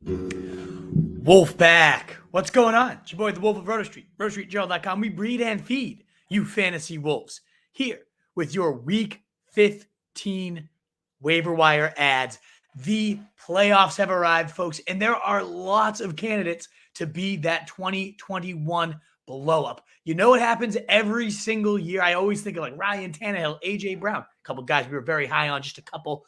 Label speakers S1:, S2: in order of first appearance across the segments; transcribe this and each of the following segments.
S1: Wolf back. What's going on? It's your boy, the Wolf of Roto Street, RotoStreetJournal.com. We breed and feed you fantasy wolves here with your Week 15 waiver wire ads. The playoffs have arrived, folks, and there are lots of candidates to be that 2021 blow up. You know what happens every single year? I always think of like Ryan Tannehill, A.J. Brown, a couple guys we were very high on just a couple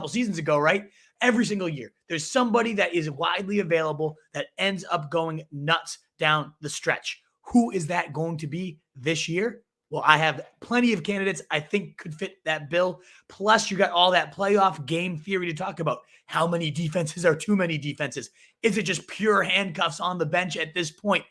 S1: seasons ago, right? Every single year, there's somebody that is widely available that ends up going nuts down the stretch. Who is that going to be this year? Well, I have plenty of candidates I think could fit that bill. Plus, you got all that playoff game theory to talk about. How many defenses are too many defenses? Is it just pure handcuffs on the bench at this point?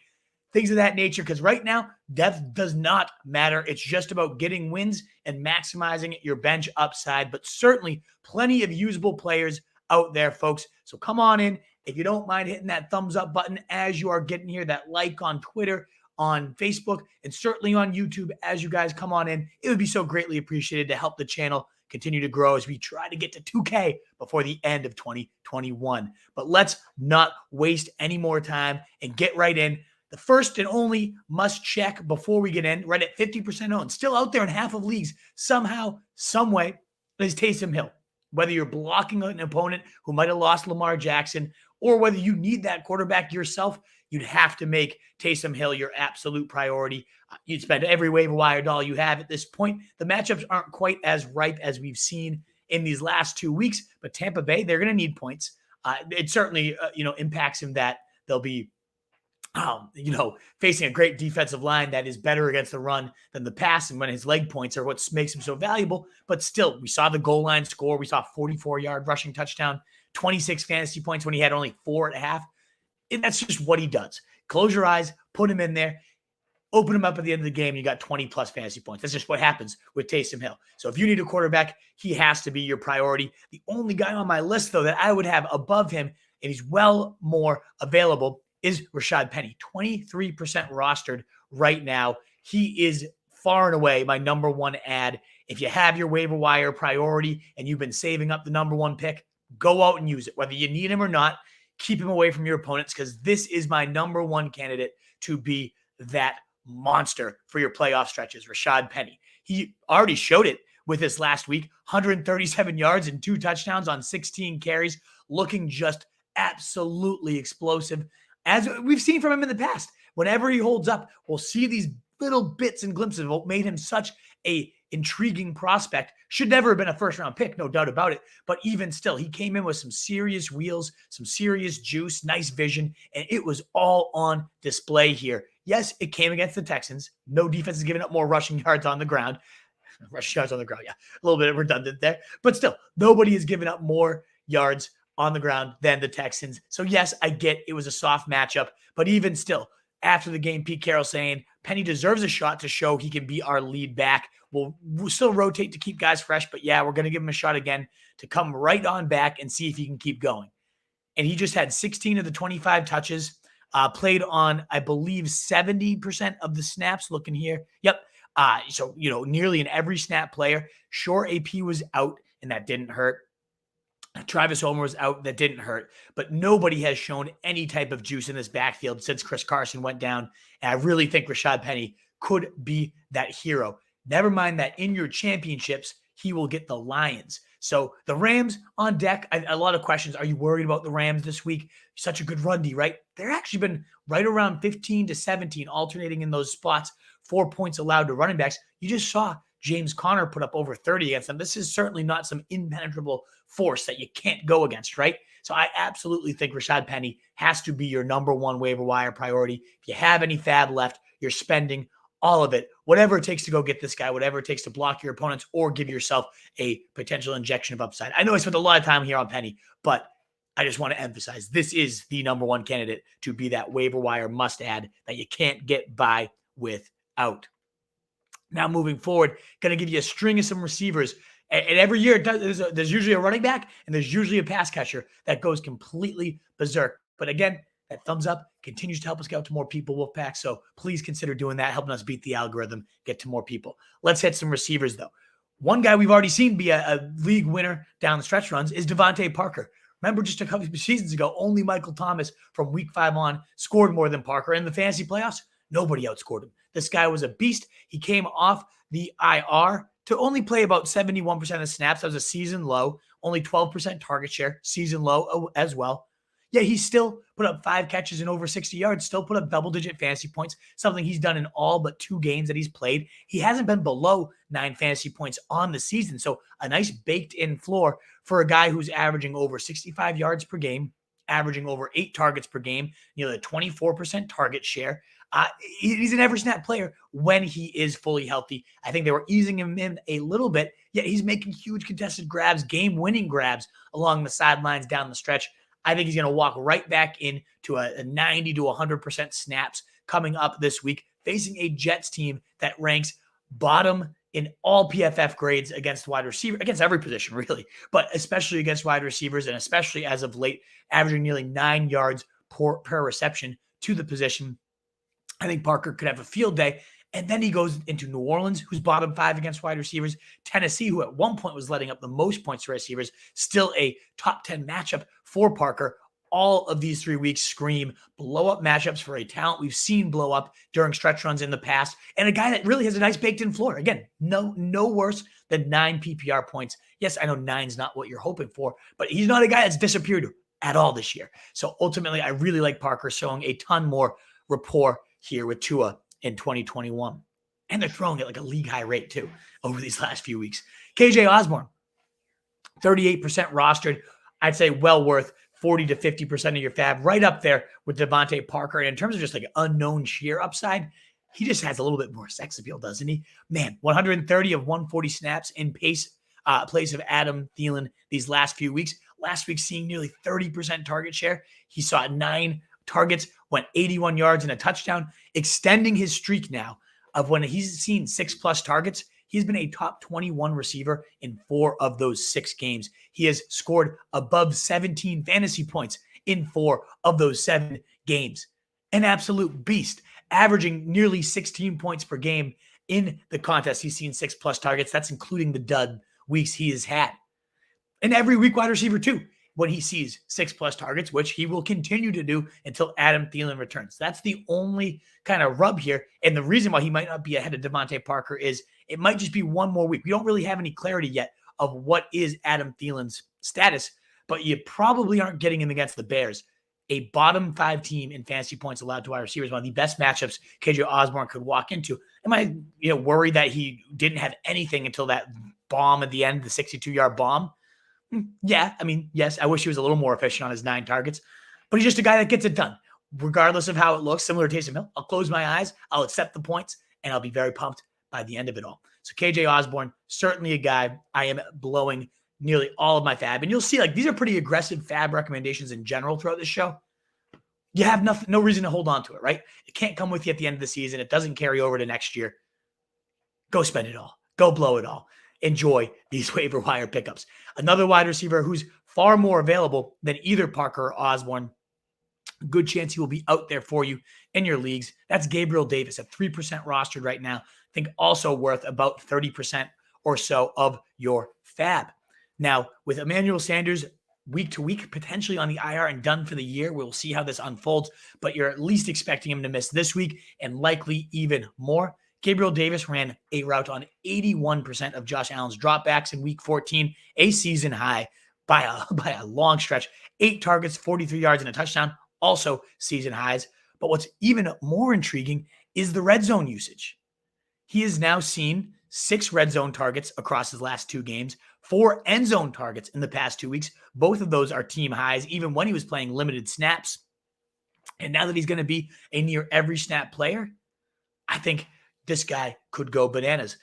S1: Things of that nature, because right now, depth does not matter. It's just about getting wins and maximizing your bench upside, but certainly plenty of usable players out there, folks. So come on in. If you don't mind hitting that thumbs up button as you are getting here, that like on Twitter, on Facebook, and certainly on YouTube as you guys come on in, it would be so greatly appreciated to help the channel continue to grow as we try to get to 2K before the end of 2021. But let's not waste any more time and get right in. The first and only must check before we get in, right at 50% owned, still out there in half of leagues, somehow, some way, is Taysom Hill. Whether you're blocking an opponent who might have lost Lamar Jackson, or whether you need that quarterback yourself, you'd have to make Taysom Hill your absolute priority. You'd spend every waiver wire dollar you have at this point. The matchups aren't quite as ripe as we've seen in these last 2 weeks, but Tampa Bay, they're going to need points. It certainly, impacts him that they'll be facing a great defensive line that is better against the run than the pass, and when his leg points are what makes him so valuable. But still, we saw the goal line score. We saw 44-yard rushing touchdown, 26 fantasy points when he had only 4.5. And that's just what he does. Close your eyes, put him in there, open him up at the end of the game, you got 20-plus fantasy points. That's just what happens with Taysom Hill. So if you need a quarterback, he has to be your priority. The only guy on my list, though, that I would have above him, and he's well more available, is Rashad Penny, 23% rostered right now. He is far and away my number one ad. If you have your waiver wire priority and you've been saving up the number one pick, go out and use it. Whether you need him or not, keep him away from your opponents, because this is my number one candidate to be that monster for your playoff stretches, Rashaad Penny. He already showed it with this last week, 137 yards and 2 touchdowns on 16 carries, looking just absolutely explosive. As we've seen from him in the past, whenever he holds up, we'll see these little bits and glimpses of what made him such a intriguing prospect. Should never have been a first-round pick, no doubt about it. But even still, he came in with some serious wheels, some serious juice, nice vision, and it was all on display here. Yes, it came against the Texans. No defense is giving up more rushing yards on the ground. Rushing yards on the ground, yeah. A little bit redundant there. But still, nobody has given up more yards on the ground than the Texans. So yes, I get it was a soft matchup, but even still, after the game, Pete Carroll saying Penny deserves a shot to show he can be our lead back. We'll still rotate to keep guys fresh, but yeah, we're going to give him a shot again to come right on back and see if he can keep going. And he just had 16 of the 25 touches, played on, I believe, 70% of the snaps. Looking here. Yep. So, nearly in every snap player. Sure, AP was out, and that didn't hurt. Travis Homer was out. That didn't hurt. But nobody has shown any type of juice in this backfield since Chris Carson went down. And I really think Rashaad Penny could be that hero. Never mind that in your championships, he will get the Lions. So the Rams on deck. A lot of questions. Are you worried about the Rams this week? Such a good run D, right? They're actually been right around 15 to 17, alternating in those spots. 4 points allowed to running backs. You just saw James Conner put up over 30 against them. This is certainly not some impenetrable force that you can't go against, right? So I absolutely think Rashaad Penny has to be your number one waiver wire priority. If you have any FAAB left, you're spending all of it, whatever it takes to go get this guy, whatever it takes to block your opponents or give yourself a potential injection of upside. I know I spent a lot of time here on Penny, but I just want to emphasize this is the number one candidate to be that waiver wire must add that you can't get by without. Now, moving forward, going to give you a string of some receivers. And every year, there's usually a running back and there's usually a pass catcher that goes completely berserk. But again, that thumbs up continues to help us get out to more people, Wolfpack. So please consider doing that, helping us beat the algorithm, get to more people. Let's hit some receivers, though. One guy we've already seen be a league winner down the stretch runs is Devante Parker. Remember just a couple of seasons ago, only Michael Thomas from week 5 on scored more than Parker. In the fantasy playoffs, nobody outscored him. This guy was a beast. He came off the IR to only play about 71% of snaps. That was a season low, only 12% target share, season low as well. Yet he still put up 5 catches and over 60 yards, still put up double-digit fantasy points, something he's done in all but 2 games that he's played. He hasn't been below 9 fantasy points on the season, so a nice baked-in floor for a guy who's averaging over 65 yards per game, averaging over 8 targets per game, nearly a 24% target share. He's an every snap player when he is fully healthy. I think they were easing him in a little bit, yet he's making huge contested grabs, game-winning grabs along the sidelines down the stretch. I think he's going to walk right back into a 90 to 100% snaps coming up this week, facing a Jets team that ranks bottom in all PFF grades against wide receiver, against every position really, but especially against wide receivers, and especially as of late, averaging nearly 9 yards per reception to the position. I think Parker could have a field day. And then he goes into New Orleans, who's bottom 5 against wide receivers. Tennessee, who at one point was letting up the most points to receivers, still a top 10 matchup for Parker. All of these 3 weeks scream blow-up matchups for a talent we've seen blow up during stretch runs in the past, and a guy that really has a nice baked-in floor. Again, no worse than 9 PPR points. Yes, I know 9's not what you're hoping for, but he's not a guy that's disappeared at all this year. So ultimately, I really like Parker showing a ton more rapport here with Tua in 2021. And they're throwing it like a league high rate too over these last few weeks. KJ Osborne, 38% rostered. I'd say well worth 40 to 50% of your FAAB, right up there with Devante Parker. And in terms of just like unknown sheer upside, he just has a little bit more sex appeal, doesn't he? Man, 130 of 140 snaps in place of Adam Thielen these last few weeks. Last week, seeing nearly 30% target share. He saw 9 targets, went 81 yards and a touchdown, extending his streak now of when he's seen 6+ targets. He's been a top 21 receiver in 4 of those 6 games. He has scored above 17 fantasy points in 4 of those 7 games. An absolute beast, averaging nearly 16 points per game in the contest. He's seen 6+ targets. That's including the dud weeks he has had. And every week wide receiver too, when he sees 6+ targets, which he will continue to do until Adam Thielen returns. That's the only kind of rub here. And the reason why he might not be ahead of Devante Parker is it might just be one more week. We don't really have any clarity yet of what is Adam Thielen's status, but you probably aren't getting him against the Bears, a bottom 5 team in fantasy points allowed to wide receivers, one of the best matchups KJ Osborne could walk into. Am I worried that he didn't have anything until that bomb at the end, the 62-yard bomb? Yeah, I mean, yes, I wish he was a little more efficient on his 9 targets, but he's just a guy that gets it done, regardless of how it looks, similar to Taysom Hill. I'll close my eyes, I'll accept the points, and I'll be very pumped by the end of it all. So KJ Osborne, certainly a guy I am blowing nearly all of my FAAB. And you'll see, like, these are pretty aggressive FAAB recommendations in general throughout this show. You have no reason to hold on to it, right? It can't come with you at the end of the season. It doesn't carry over to next year. Go spend it all. Go blow it all. Enjoy these waiver wire pickups. Another wide receiver who's far more available than either Parker or Osborne. Good chance he will be out there for you in your leagues. That's Gabriel Davis at 3% rostered right now. I think also worth about 30% or so of your FAAB. Now, with Emmanuel Sanders week to week, potentially on the IR and done for the year, we'll see how this unfolds, but you're at least expecting him to miss this week and likely even more. Gabriel Davis ran a route on 81% of Josh Allen's dropbacks in week 14, a season high by a long stretch. 8 targets, 43 yards, and a touchdown, also season highs. But what's even more intriguing is the red zone usage. He has now seen 6 red zone targets across his last 2 games, 4 end zone targets in the past 2 weeks. Both of those are team highs, even when he was playing limited snaps. And now that he's going to be a near every snap player, I think this guy could go bananas.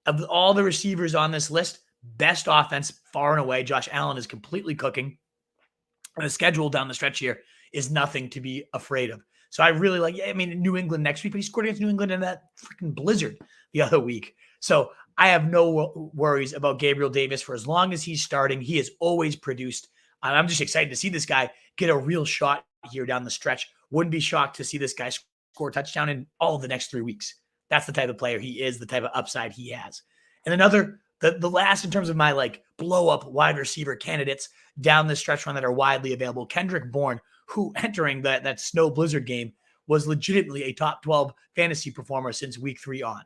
S1: Of all the receivers on this list, best offense far and away. Josh Allen is completely cooking. And the schedule down the stretch here is nothing to be afraid of. So I really like, New England next week, but he scored against New England in that freaking blizzard the other week. So I have no worries about Gabriel Davis for as long as he's starting. He has always produced. I'm just excited to see this guy get a real shot here down the stretch. Wouldn't be shocked to see this guy score a touchdown in all of the next 3 weeks. That's the type of player he is, the type of upside he has. And the The last in terms of my like blow up wide receiver candidates down the stretch run that are widely available, Kendrick Bourne, who entering that snow blizzard game was legitimately a top 12 fantasy performer since week 3 on.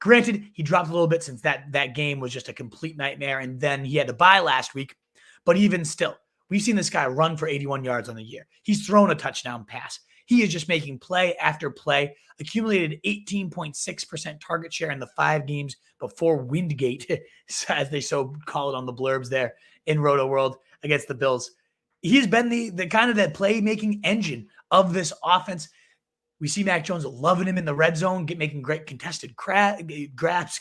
S1: Granted, he dropped a little bit since that game was just a complete nightmare, and then he had to bye last week. But even still, we've seen this guy run for 81 yards on the year. He's thrown a touchdown pass. He is just making play after play, accumulated 18.6% target share in the 5 games before Windgate, as they so call it on the blurbs there in Roto World against the Bills. He's been the kind of that playmaking engine of this offense. We see Mac Jones loving him in the red zone, making great contested grabs,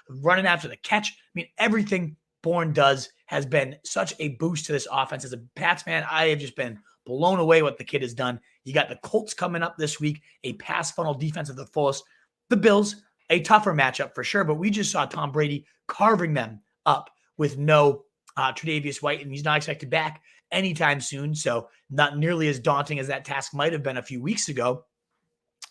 S1: running after the catch. I mean, everything Bourne does has been such a boost to this offense. As a Pats fan, I have just been blown away what the kid has done. You got the Colts coming up this week, a pass funnel defense of the fullest. The Bills, a tougher matchup for sure, but we just saw Tom Brady carving them up with no Tre'Davious White, and he's not expected back anytime soon, so not nearly as daunting as that task might have been a few weeks ago.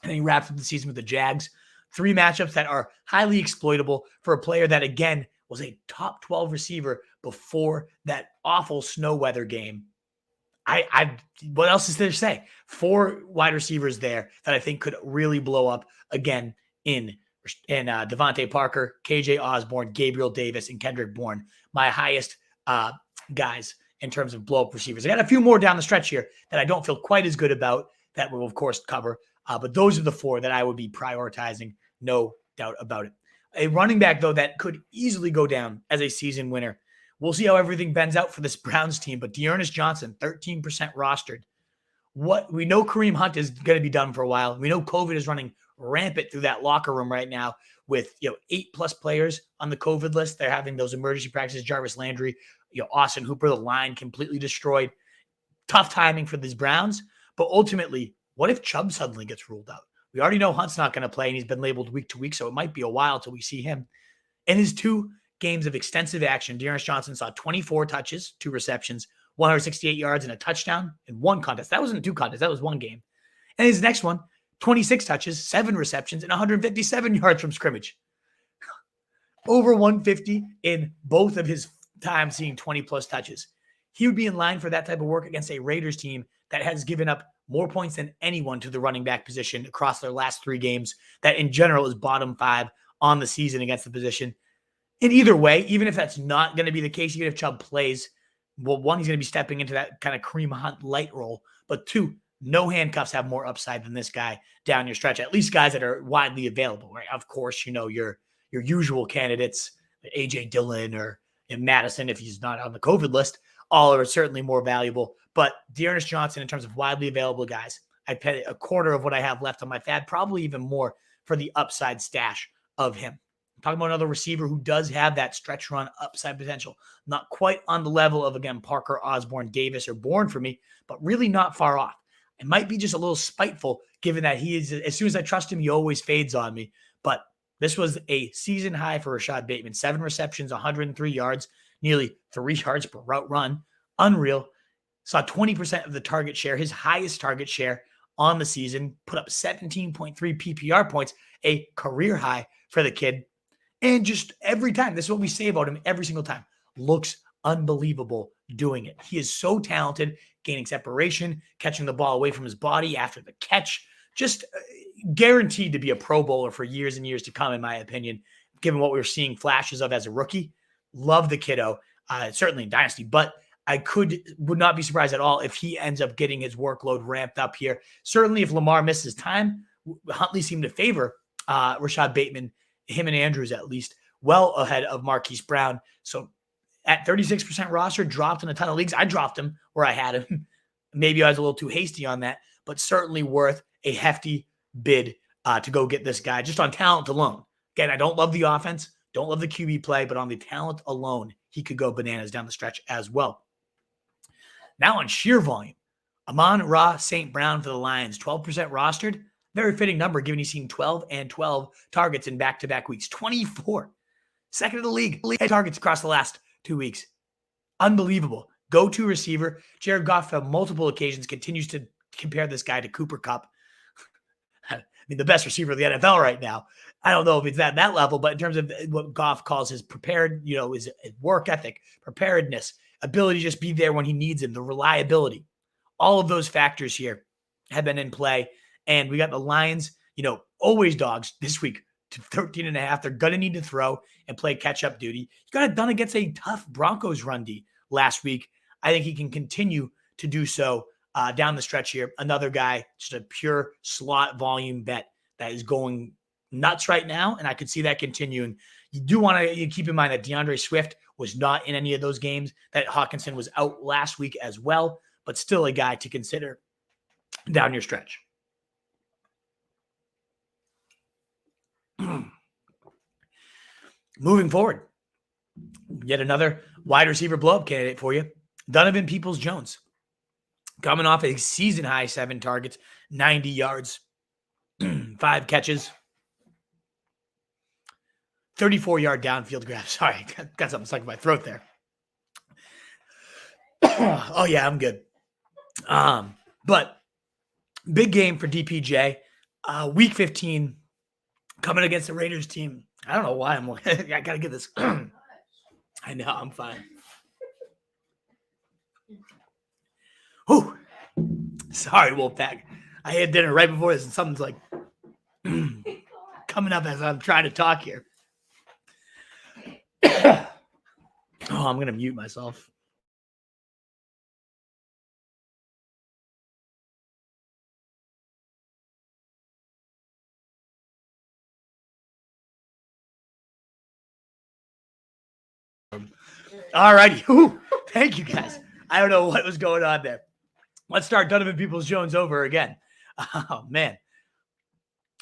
S1: And he wraps up the season with the Jags. 3 matchups that are highly exploitable for a player that, again, was a top 12 receiver before that awful snow weather game. What else is there to say? 4 wide receivers there that I think could really blow up again in Devante Parker, KJ Osborne, Gabriel Davis, and Kendrick Bourne. My highest guys in terms of blow-up receivers. I got a few more down the stretch here that I don't feel quite as good about that we'll, of course, cover. But those are the 4 that I would be prioritizing, no doubt about it. A running back, though, that could easily go down as a season winner. We'll see how everything bends out for this Browns team, but Darren Johnson, 13% rostered. We know Kareem Hunt is going to be done for a while. We know COVID is running rampant through that locker room right now with 8+ players on the COVID list. They're having those emergency practices. Jarvis Landry, Austin Hooper, the line completely destroyed. Tough timing for these Browns, but ultimately, what if Chubb suddenly gets ruled out? We already know Hunt's not going to play, and he's been labeled week to week, so it might be a while till we see him. In his 2 games of extensive action, Darren Johnson saw 24 touches, 2 receptions, 168 yards, and a touchdown in 1 contest. That wasn't 2 contests. That was 1 game. And his next one, 26 touches, 7 receptions, and 157 yards from scrimmage. Over 150 in both of his times seeing 20-plus touches. He would be in line for that type of work against a Raiders team that has given up more points than anyone to the running back position across their last 3 games, that in general is bottom 5 on the season against the position. In either way, even if that's not going to be the case, even if Chubb plays, well, 1, he's going to be stepping into that kind of Kareem Hunt light role, but 2, no handcuffs have more upside than this guy down your stretch, at least guys that are widely available, right? Of course, your usual candidates, A.J. Dillon or Madison, if he's not on the COVID list, all are certainly more valuable. But Darren Johnson, in terms of widely available guys, I'd pay a quarter of what I have left on my FAAB, probably even more for the upside stash of him. I'm talking about another receiver who does have that stretch run upside potential. Not quite on the level of, again, Parker, Osborne, Davis, or Bourne for me, but really not far off. It might be just a little spiteful, given that he is, as soon as I trust him, he always fades on me. But this was a season high for Rashad Bateman. 7 receptions, 103 yards, nearly 3 yards per route run. Unreal. Saw 20% of the target share, his highest target share on the season, put up 17.3 PPR points, a career high for the kid. And just every time, this is what we say about him every single time, looks unbelievable doing it. He is so talented, gaining separation, catching the ball away from his body after the catch, just guaranteed to be a Pro Bowler for years and years to come, in my opinion, given what we were seeing flashes of as a rookie. Love the kiddo, certainly in Dynasty, but I would not be surprised at all if he ends up getting his workload ramped up here. Certainly if Lamar misses time, Huntley seemed to favor Rashad Bateman, him and Andrews at least, well ahead of Marquise Brown. So at 36% roster, dropped in a ton of leagues. I dropped him where I had him. Maybe I was a little too hasty on that, but certainly worth a hefty bid to go get this guy just on talent alone. Again, I don't love the offense, don't love the QB play, but on the talent alone, he could go bananas down the stretch as well. Now on sheer volume, Amon-Ra St. Brown for the Lions, 12% rostered. Very fitting number given he's seen 12 and 12 targets in back-to-back weeks. 24. Second in the league targets across the last 2 weeks. Unbelievable. Go-to receiver. Jared Goff on multiple occasions continues to compare this guy to Cooper Kupp. mean, the best receiver of the NFL right now. I don't know if it's at that level, but in terms of what Goff calls his his work ethic, preparedness, ability to just be there when he needs him, the reliability, all of those factors here have been in play. And we got the Lions, always dogs this week to 13.5. They're going to need to throw and play catch-up duty. He got it done against a tough Broncos run D last week. I think he can continue to do so down the stretch here. Another guy, just a pure slot volume bet that is going nuts right now, and I could see that continuing. You do want to keep in mind that DeAndre Swift was not in any of those games, that Hawkinson was out last week as well, but still a guy to consider down your stretch. Moving forward, yet another wide receiver blow-up candidate for you, Donovan Peoples-Jones. Coming off a season-high 7 targets, 90 yards, 5 catches, 34-yard downfield grab. Sorry, got something stuck in my throat there. Oh, yeah, I'm good. But big game for DPJ. Week 15, coming against the Raiders team. I don't know why I'm like, I got to get this. I know, I'm fine. Whew. Sorry, Wolfpack. I had dinner right before this, and something's like coming up as I'm trying to talk here. Oh, I'm going to mute myself. All righty. Thank you, guys. I don't know what was going on there. Let's start Donovan Peoples-Jones over again. Oh, man.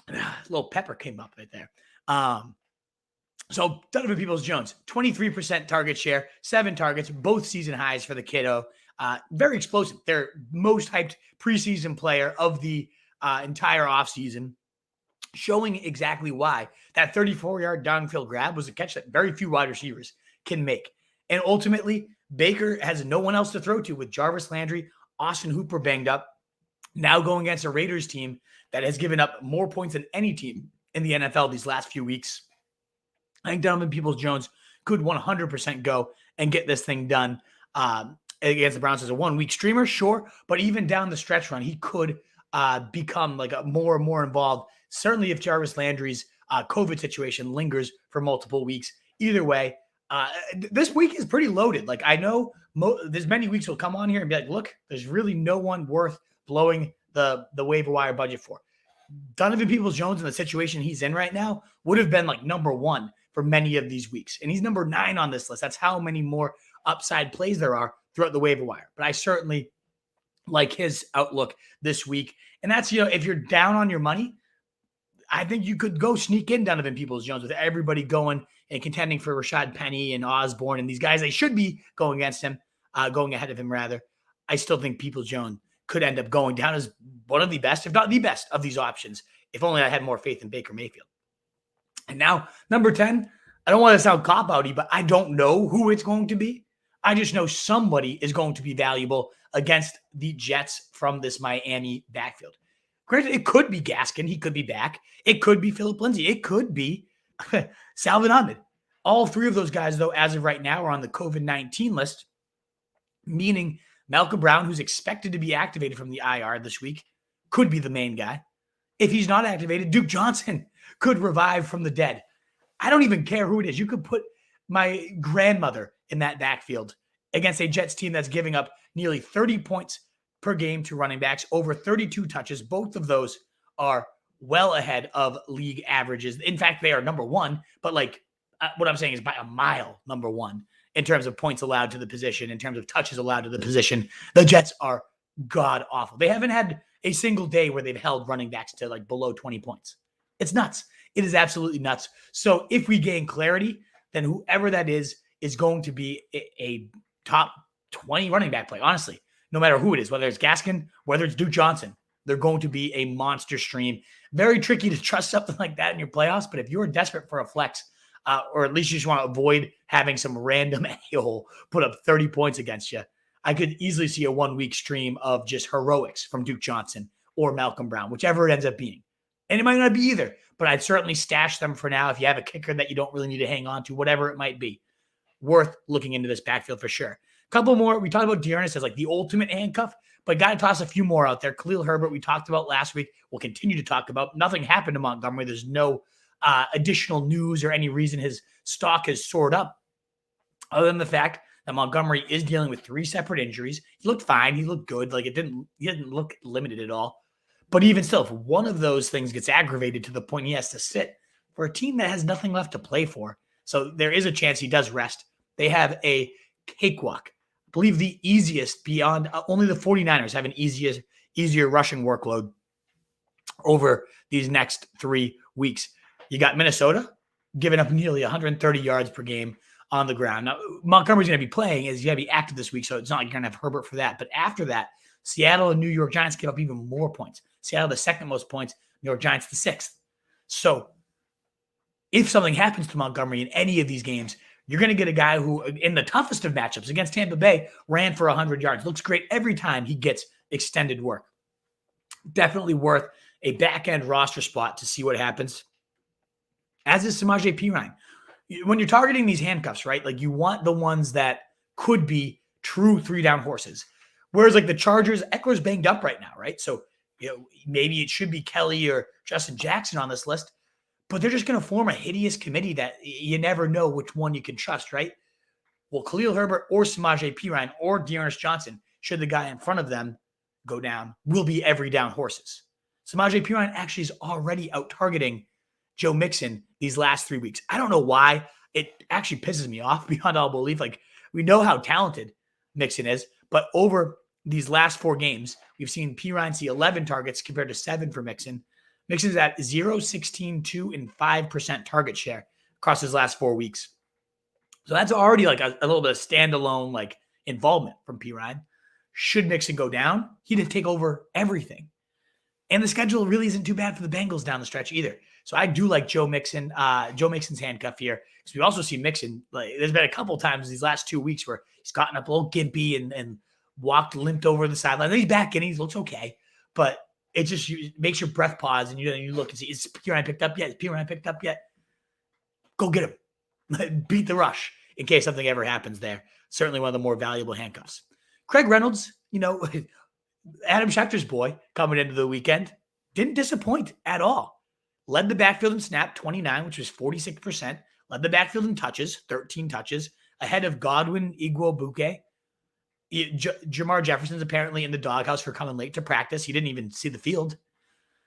S1: A little pepper came up right there. So Donovan Peoples-Jones, 23% target share, 7 targets, both season highs for the kiddo. Very explosive. Their most hyped preseason player of the entire offseason, showing exactly why that 34-yard downfield grab was a catch that very few wide receivers can make. And ultimately, Baker has no one else to throw to with Jarvis Landry, Austin Hooper banged up, now going against a Raiders team that has given up more points than any team in the NFL these last few weeks. I think Donovan Peoples-Jones could 100% go and get this thing done against the Browns as a 1-week streamer, sure, but even down the stretch run, he could become like a more and more involved. Certainly if Jarvis Landry's COVID situation lingers for multiple weeks. Either way, this week is pretty loaded. Like, I know there's many weeks we'll come on here and be like, look, there's really no one worth blowing the waiver wire budget for. Donovan Peoples-Jones in the situation he's in right now would have been like number 1 for many of these weeks. And he's number 9 on this list. That's how many more upside plays there are throughout the waiver wire. But I certainly like his outlook this week. And that's, if you're down on your money, I think you could go sneak in Donovan Peoples-Jones with everybody going and contending for Rashad Penny and Osborne and these guys. They should be going against him, going ahead of him rather. I still think Peoples-Jones could end up going down as one of the best, if not the best, of these options, if only I had more faith in Baker Mayfield. And now, number 10, I don't want to sound cop-outy, but I don't know who it's going to be. I just know somebody is going to be valuable against the Jets from this Miami backfield. Granted, it could be Gaskin. He could be back. It could be Phillip Lindsay. It could be Salvon Ahmed. All 3 of those guys, though, as of right now, are on the COVID-19 list, meaning Malcolm Brown, who's expected to be activated from the IR this week, could be the main guy. If he's not activated, Duke Johnson could revive from the dead. I don't even care who it is. You could put my grandmother in that backfield against a Jets team that's giving up nearly 30 points per game to running backs, over 32 touches. Both of those are well ahead of league averages. In fact, they are number 1, but what I'm saying is by a mile, number 1 in terms of points allowed to the position, in terms of touches allowed to the position. The Jets are god awful. They haven't had a single day where they've held running backs to below 20 points. It's nuts. It is absolutely nuts. So if we gain clarity, then whoever that is going to be a top 20 running back play. Honestly, no matter who it is, whether it's Gaskin, whether it's Duke Johnson, they're going to be a monster stream. Very tricky to trust something like that in your playoffs, but if you're desperate for a flex, or at least you just want to avoid having some random a-hole put up 30 points against you, I could easily see a 1-week stream of just heroics from Duke Johnson or Malcolm Brown, whichever it ends up being. And it might not be either, but I'd certainly stash them for now if you have a kicker that you don't really need to hang on to, whatever it might be. Worth looking into this backfield for sure. A couple more. We talked about Dearness as like the ultimate handcuff, but got to toss a few more out there. Khalil Herbert, we talked about last week. We'll continue to talk about. Nothing happened to Montgomery. There's no additional news or any reason his stock has soared up, other than the fact that Montgomery is dealing with 3 separate injuries. He looked fine. He looked good. Like he didn't look limited at all. But even still, if one of those things gets aggravated to the point he has to sit for a team that has nothing left to play for, so there is a chance he does rest. They have a cakewalk. I believe the easiest beyond only the 49ers have an easier rushing workload over these next 3 weeks. You got Minnesota giving up nearly 130 yards per game on the ground. Now, Montgomery's going to be playing, is going to be active this week, so it's not like you're going to have Herbert for that. But after that, Seattle and New York Giants give up even more points. Seattle, the second most points, New York Giants, the 6th. So if something happens to Montgomery in any of these games, you're going to get a guy who, in the toughest of matchups against Tampa Bay, ran for 100 yards. Looks great every time he gets extended work. Definitely worth a back-end roster spot to see what happens. As is Samaje Perine. When you're targeting these handcuffs, right, like you want the ones that could be true 3-down horses. Whereas like the Chargers, Eckler's banged up right now, right? So maybe it should be Kelly or Justin Jackson on this list. But they're just going to form a hideous committee that you never know which one you can trust, right? Well, Khalil Herbert or Samaje Perine or Dearness Johnson, should the guy in front of them go down, will be every down horses. Samaje Perine actually is already out-targeting Joe Mixon these last 3 weeks. I don't know why. It actually pisses me off beyond all belief. Like, we know how talented Mixon is, but over these last 4 games, we've seen Perine see 11 targets compared to 7 for Mixon. Mixon's at 0, 16, 2, and 5% target share across his last 4 weeks. So that's already like a little bit of standalone like involvement from Perine. Should Mixon go down, he'd take over everything. And the schedule really isn't too bad for the Bengals down the stretch either. So I do like Joe Mixon's handcuff here. Because we also see Mixon, like there's been a couple times these last 2 weeks where he's gotten up a little gimpy and limped over the sideline. Then he's back in, he looks okay. But it just makes your breath pause, and you look and see, is Perine picked up yet? Is Perine picked up yet? Go get him. Beat the rush in case something ever happens there. Certainly one of the more valuable handcuffs. Craig Reynolds, Adam Schefter's boy coming into the weekend, didn't disappoint at all. Led the backfield in snap, 29, which was 46%. Led the backfield in touches, 13 touches, ahead of Godwin, Igwebuike. Jamar Jefferson's apparently in the doghouse for coming late to practice. He didn't even see the field.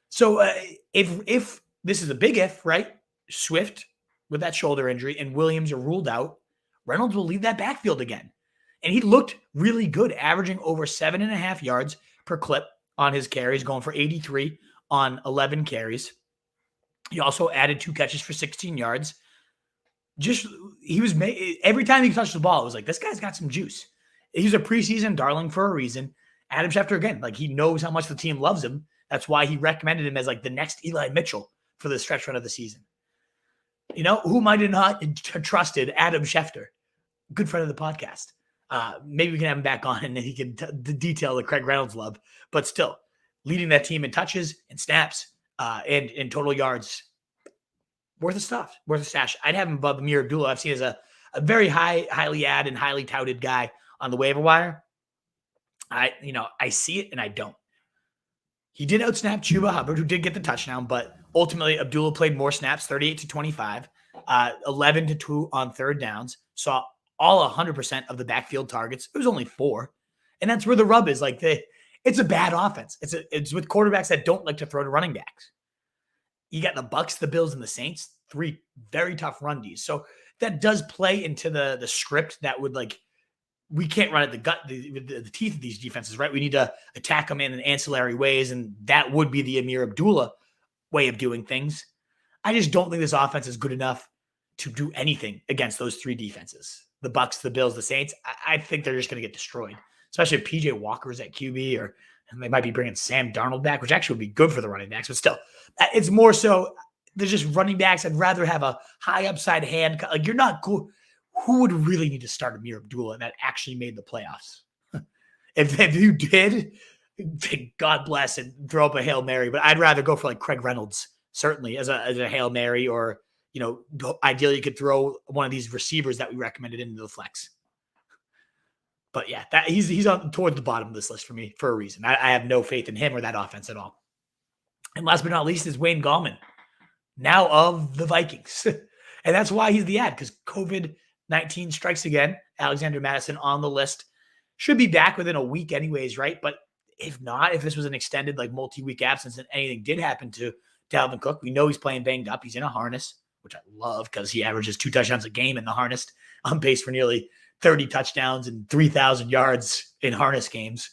S1: So if this is a big if, right? Swift with that shoulder injury and Williams are ruled out, Reynolds will lead that backfield again. And he looked really good, averaging over 7.5 yards per clip on his carries, going for 83 on 11 carries. He also added 2 catches for 16 yards. Every time he touched the ball, it was like, this guy's got some juice. He's a preseason darling for a reason. Adam Schefter, again, like he knows how much the team loves him. That's why he recommended him as like the next Eli Mitchell for the stretch run of the season. Who might have not trusted Adam Schefter? Good friend of the podcast. Maybe we can have him back on and then he can detail the Craig Reynolds love. But still, leading that team in touches and snaps and in total yards. Worth a stash. I'd have him above Amir Abdullah. I've seen as a very highly ad and highly touted guy on the waiver wire. I see it and I don't. He did outsnap Chuba Hubbard, who did get the touchdown, but ultimately Abdullah played more snaps, 38-25, 11-2 on third downs, saw all 100% of the backfield targets. It was only 4. And that's where the rub is. Like it's a bad offense. It's with quarterbacks that don't like to throw to running backs. You got the Bucs, the Bills, and the Saints, 3 very tough run Ds. So that does play into the script that would we can't run at the teeth of these defenses, right? We need to attack them in ancillary ways, and that would be the Amir Abdullah way of doing things. I just don't think this offense is good enough to do anything against those 3 defenses. The Bucs, the Bills, the Saints. I think they're just going to get destroyed, especially if PJ Walker's at QB, and they might be bringing Sam Darnold back, which actually would be good for the running backs. But still, it's more so they're just running backs. I'd rather have a high upside hand. Like you're not cool. Who would really need to start Amir Abdullah that actually made the playoffs? if you did, God bless and throw up a Hail Mary. But I'd rather go for like Craig Reynolds certainly as a Hail Mary, or, ideally you could throw one of these receivers that we recommended into the flex. But yeah, that he's on towards the bottom of this list for me for a reason. I have no faith in him or that offense at all. And last but not least is Wayne Gallman, now of the Vikings. And that's why he's the ad, because COVID-19 strikes again. Alexander Mattison on the list. Should be back within a week anyways, right? But if not, if this was an extended, multi-week absence and anything did happen to Dalvin Cook, we know he's playing banged up. He's in a harness, which I love because he averages 2 touchdowns a game in the harness, on pace for nearly 30 touchdowns and 3,000 yards in harness games.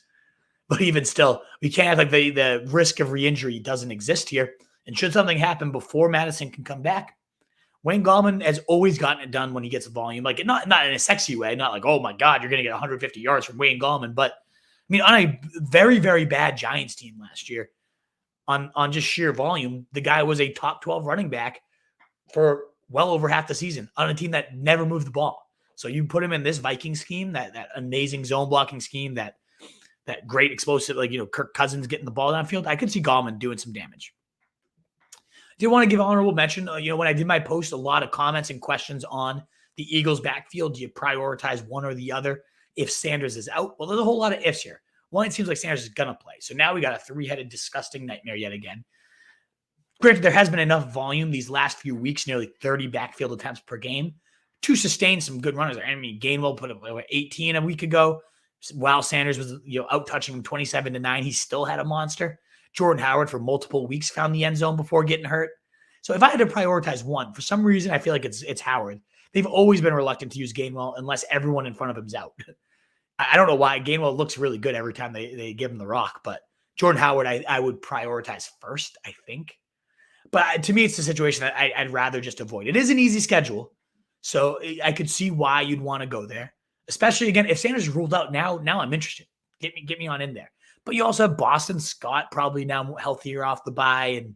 S1: But even still, we can't have the risk of re-injury doesn't exist here. And should something happen before Madison can come back, Wayne Gallman has always gotten it done when he gets volume. Not in a sexy way, not like, oh my God, you're going to get 150 yards from Wayne Gallman. But on a very, very bad Giants team last year, on just sheer volume, the guy was a top 12 running back for well over half the season on a team that never moved the ball. So you put him in this Viking scheme, that amazing zone blocking scheme, that great explosive, Kirk Cousins getting the ball downfield. I could see Gallman doing some damage. Did want to give honorable mention. When I did my post, a lot of comments and questions on the Eagles backfield. Do you prioritize one or the other if Sanders is out? Well, there's a whole lot of ifs here. One, it seems like Sanders is going to play. So now we got a 3-headed disgusting nightmare yet again. Granted, there has been enough volume these last few weeks, nearly 30 backfield attempts per game, to sustain some good runners. Gainwell put up 18 a week ago. While Sanders was out touching him 27-9, he still had a monster. Jordan Howard for multiple weeks found the end zone before getting hurt. So if I had to prioritize one, for some reason I feel like it's Howard. They've always been reluctant to use Gainwell unless everyone in front of him's out. I don't know why. Gainwell looks really good every time they give him the rock, but Jordan Howard I would prioritize first, I think. But to me, it's a situation that I'd rather just avoid. It is an easy schedule, so I could see why you'd want to go there. Especially, again, if Sanders is ruled out now I'm interested. Get me on in there. But you also have Boston Scott probably now healthier off the bye. And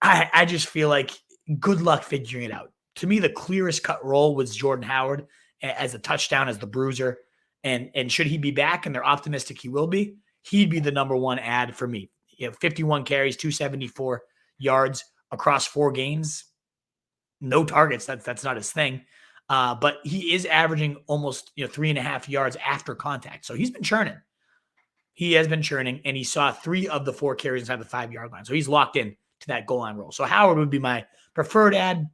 S1: I just feel like good luck figuring it out. To me, the clearest cut role was Jordan Howard as a touchdown, as the bruiser. And should he be back, and they're optimistic he will be, he'd be the number one ad for me. 51 carries, 274 yards across 4 games. No targets. That's not his thing. But he is averaging almost 3.5 yards after contact. So he's been churning. He has been churning, and he saw 3 of the 4 carries inside the 5-yard line. So he's locked in to that goal line role. So Howard would be my preferred ad,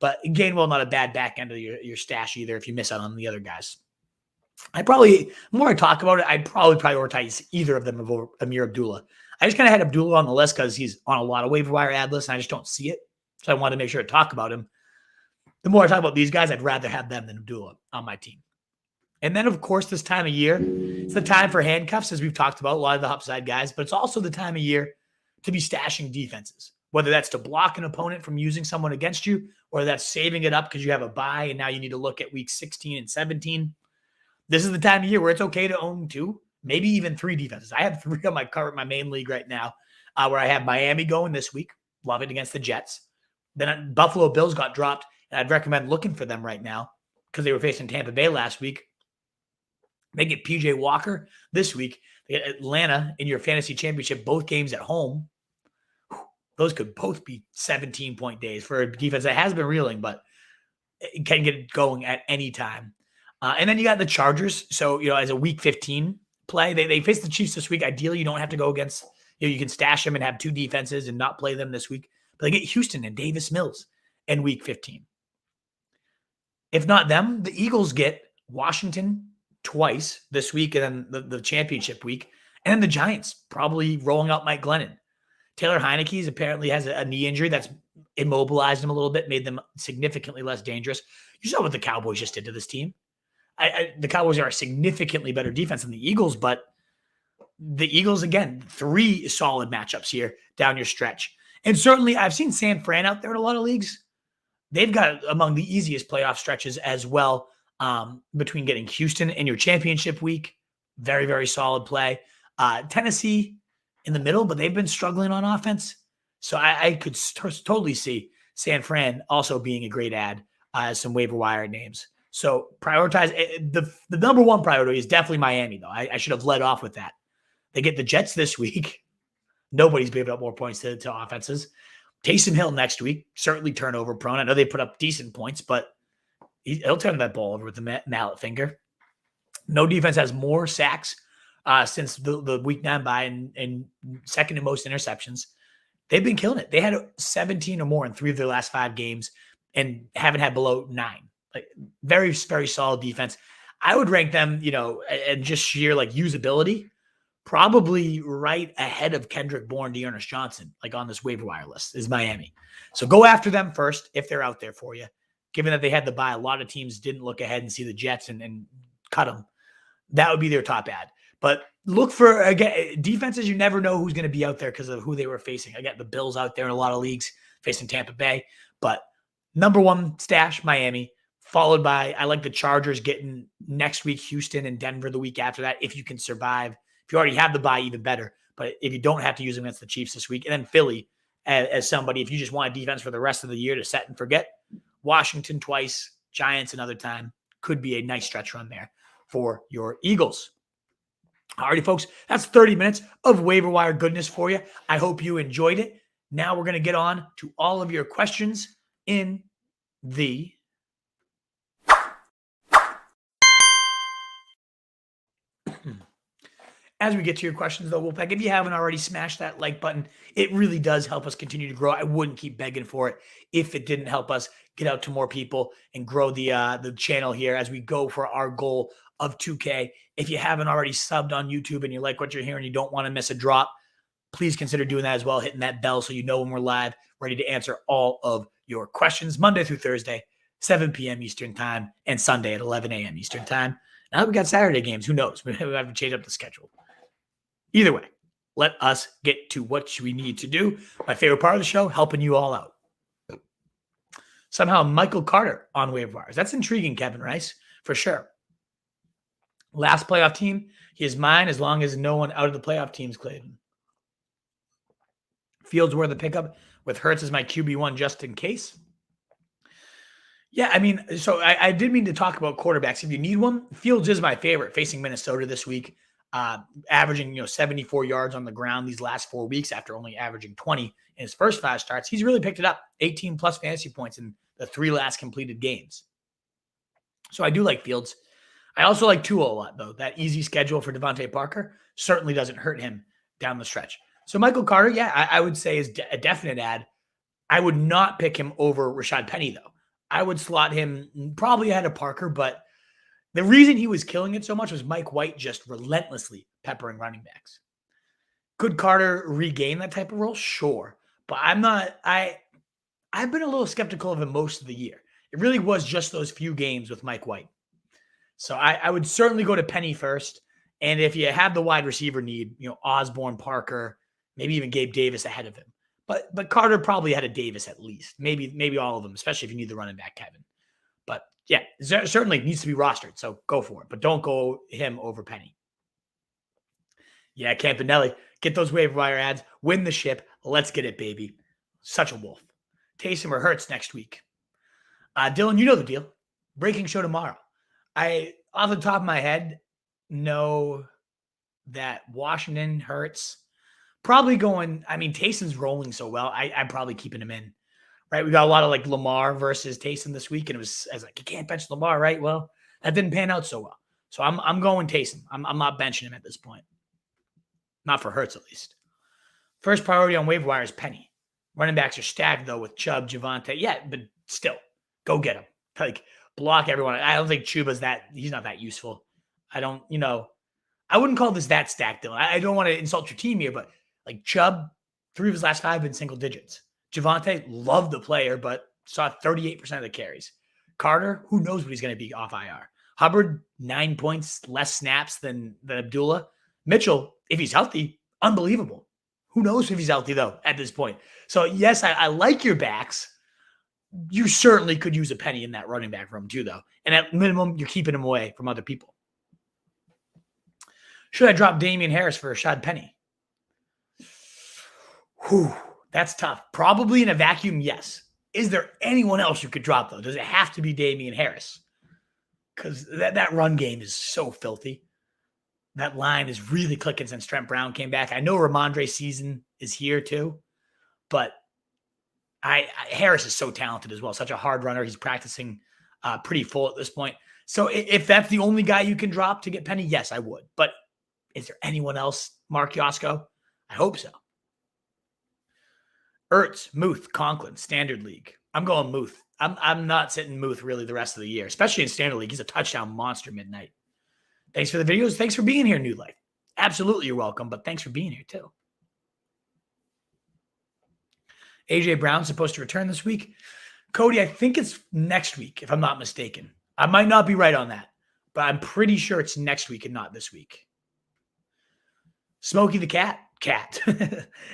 S1: but Gainwell, not a bad back end of your stash either if you miss out on the other guys. The more I talk about it, I'd probably prioritize either of them over Amir Abdullah. I just kind of had Abdullah on the list because he's on a lot of waiver wire ad lists, and I just don't see it. So I wanted to make sure to talk about him. The more I talk about these guys, I'd rather have them than Abdullah on my team. And then, of course, this time of year, it's the time for handcuffs, as we've talked about, a lot of the upside guys, but it's also the time of year to be stashing defenses, whether that's to block an opponent from using someone against you, or that's saving it up because you have a bye and now you need to look at weeks 16 and 17. This is the time of year where it's okay to own 2, maybe even 3 defenses. I have 3 on my main league right now, where I have Miami going this week. Love it against the Jets. Then Buffalo Bills got dropped, and I'd recommend looking for them right now because they were facing Tampa Bay last week. They get PJ Walker this week. They get Atlanta in your fantasy championship, both games at home. Those could both be 17-point days for a defense that has been reeling, but it can get going at any time. And then you got the Chargers. So, as a week 15 play, they face the Chiefs this week. Ideally, you don't have to go against, you can stash them and have 2 defenses and not play them this week. But they get Houston and Davis Mills in week 15. If not them, the Eagles get Washington twice this week, and then the championship week, and then the Giants probably rolling out Mike Glennon. Taylor Heineke's apparently has a knee injury that's immobilized him a little bit, made them significantly less dangerous. You saw what the Cowboys just did to this team. The Cowboys are a significantly better defense than the Eagles, but the Eagles, again, 3 solid matchups here down your stretch. And certainly I've seen San Fran out there in a lot of leagues. They've got among the easiest playoff stretches as well, between getting Houston in your championship week. Very, very solid play. Tennessee in the middle, but they've been struggling on offense. So I could totally see San Fran also being a great ad as some waiver wire names. So prioritize. The number one priority is definitely Miami, though. I should have led off with that. They get the Jets this week. Nobody's giving up more points to offenses. Taysom Hill next week, certainly turnover prone. I know they put up decent points, but he'll turn that ball over with the mallet finger. No defense has more sacks since the week 9 bye and second in most interceptions. They've been killing it. They had 17 or more in 3 of their last 5 games and haven't had below 9. Like very, very solid defense. I would rank them, and just sheer like usability, probably right ahead of Kendrick Bourne, Darren Johnson, like on this waiver wire list is Miami. So go after them first if they're out there for you. Given that they had the bye, a lot of teams didn't look ahead and see the Jets and cut them. That would be their top ad. But look for, again, defenses, you never know who's going to be out there because of who they were facing. I got the Bills out there in a lot of leagues facing Tampa Bay. But number 1 stash, Miami, followed by, I like the Chargers getting next week, Houston and Denver the week after that, if you can survive. If you already have the bye, even better. But if you don't have to use them against the Chiefs this week, and then Philly as somebody, if you just want a defense for the rest of the year to set and forget, Washington twice, Giants another time, could be a nice stretch run there for your Eagles. Alrighty, folks, that's 30 minutes of waiver wire goodness for you. I hope you enjoyed it. Now we're going to get on to all of your questions in the As we get to your questions, though, Wolfpack, if you haven't already, smash that like button. It really does help us continue to grow. I wouldn't keep begging for it if it didn't help us get out to more people and grow the channel here as we go for our goal of 2K. If you haven't already subbed on YouTube and you like what you're hearing, you don't want to miss a drop, please consider doing that as well, hitting that bell so you know when we're live, ready to answer all of your questions Monday through Thursday, 7 p.m. Eastern time, and Sunday at 11 a.m. Eastern time. Now we got Saturday games. Who knows? We have to change up the schedule. Either way, let us get to what we need to do. My favorite part of the show, helping you all out. Somehow Michael Carter on waiver wires. That's intriguing, Kevin Rice, for sure. Last playoff team, he is mine as long as no one out of the playoff teams claimed him. Fields were the pickup with Hurts as my QB1 just in case. Yeah, I mean, so I did mean to talk about quarterbacks. If you need one, Fields is my favorite facing Minnesota this week. Averaging 74 yards on the ground these last 4 weeks after only averaging 20 in his first 5 starts. He's really picked it up. 18 plus fantasy points in the 3 last completed games. So I do like Fields. I also like Tua a lot, though. That easy schedule for Devante Parker certainly doesn't hurt him down the stretch. So Michael Carter, yeah, I would say is a definite add. I would not pick him over Rashaad Penny, though. I would slot him probably ahead of Parker, but the reason he was killing it so much was Mike White just relentlessly peppering running backs. Could Carter regain that type of role? Sure. But I've been a little skeptical of him most of the year. It really was just those few games with Mike White. So I would certainly go to Penny first. And if you have the wide receiver need, Osborne, Parker, maybe even Gabe Davis ahead of him. But Carter probably had a Davis at least. Maybe all of them, especially if you need the running back, Kevin. But yeah, certainly needs to be rostered, so go for it. But don't go him over Penny. Yeah, Campanelli, get those waiver wire ads, win the ship. Let's get it, baby. Such a wolf. Taysom or Hurts next week. Dylan, you know the deal. Breaking show tomorrow. I, off the top of my head, know that Washington Hurts probably going. I mean, Taysom's rolling so well. I'm probably keeping him in. Right, we got a lot of like Lamar versus Taysom this week, and I was like, you can't bench Lamar, right? Well, that didn't pan out so well. So I'm going Taysom. I'm not benching him at this point. Not for Hurts, at least. First priority on waiver wire is Penny. Running backs are stacked, though, with Chubb, Devonta. Yeah, but still, go get him. Like, block everyone. I don't think Chuba's he's not that useful. I wouldn't call this that stacked, Dylan. I don't want to insult your team here, but like Chubb, 3 of his last 5 in single digits. Devonta, loved the player, but saw 38% of the carries. Carter, who knows what he's going to be off IR. Hubbard, 9 points, less snaps than Abdullah. Mitchell, if he's healthy, unbelievable. Who knows if he's healthy, though, at this point. So, yes, I like your backs. You certainly could use a Penny in that running back room, too, though. And at minimum, you're keeping him away from other people. Should I drop Damien Harris for Rashad Penny? Whew. That's tough. Probably in a vacuum, yes. Is there anyone else you could drop, though? Does it have to be Damien Harris? Because that run game is so filthy. That line is really clicking since Trent Brown came back. I know Ramondre's season is here, too. But Harris is so talented as well. Such a hard runner. He's practicing pretty full at this point. So if that's the only guy you can drop to get Penny, yes, I would. But is there anyone else, Mark Yosko? I hope so. Ertz, Muth, Conklin, Standard League. I'm going Muth. I'm not sitting Muth really the rest of the year, especially in Standard League. He's a touchdown monster midnight. Thanks for the videos. Thanks for being here, New Life. Absolutely, you're welcome, but thanks for being here too. AJ Brown's supposed to return this week. Cody, I think it's next week, if I'm not mistaken. I might not be right on that, but I'm pretty sure it's next week and not this week. Smokey the Cat.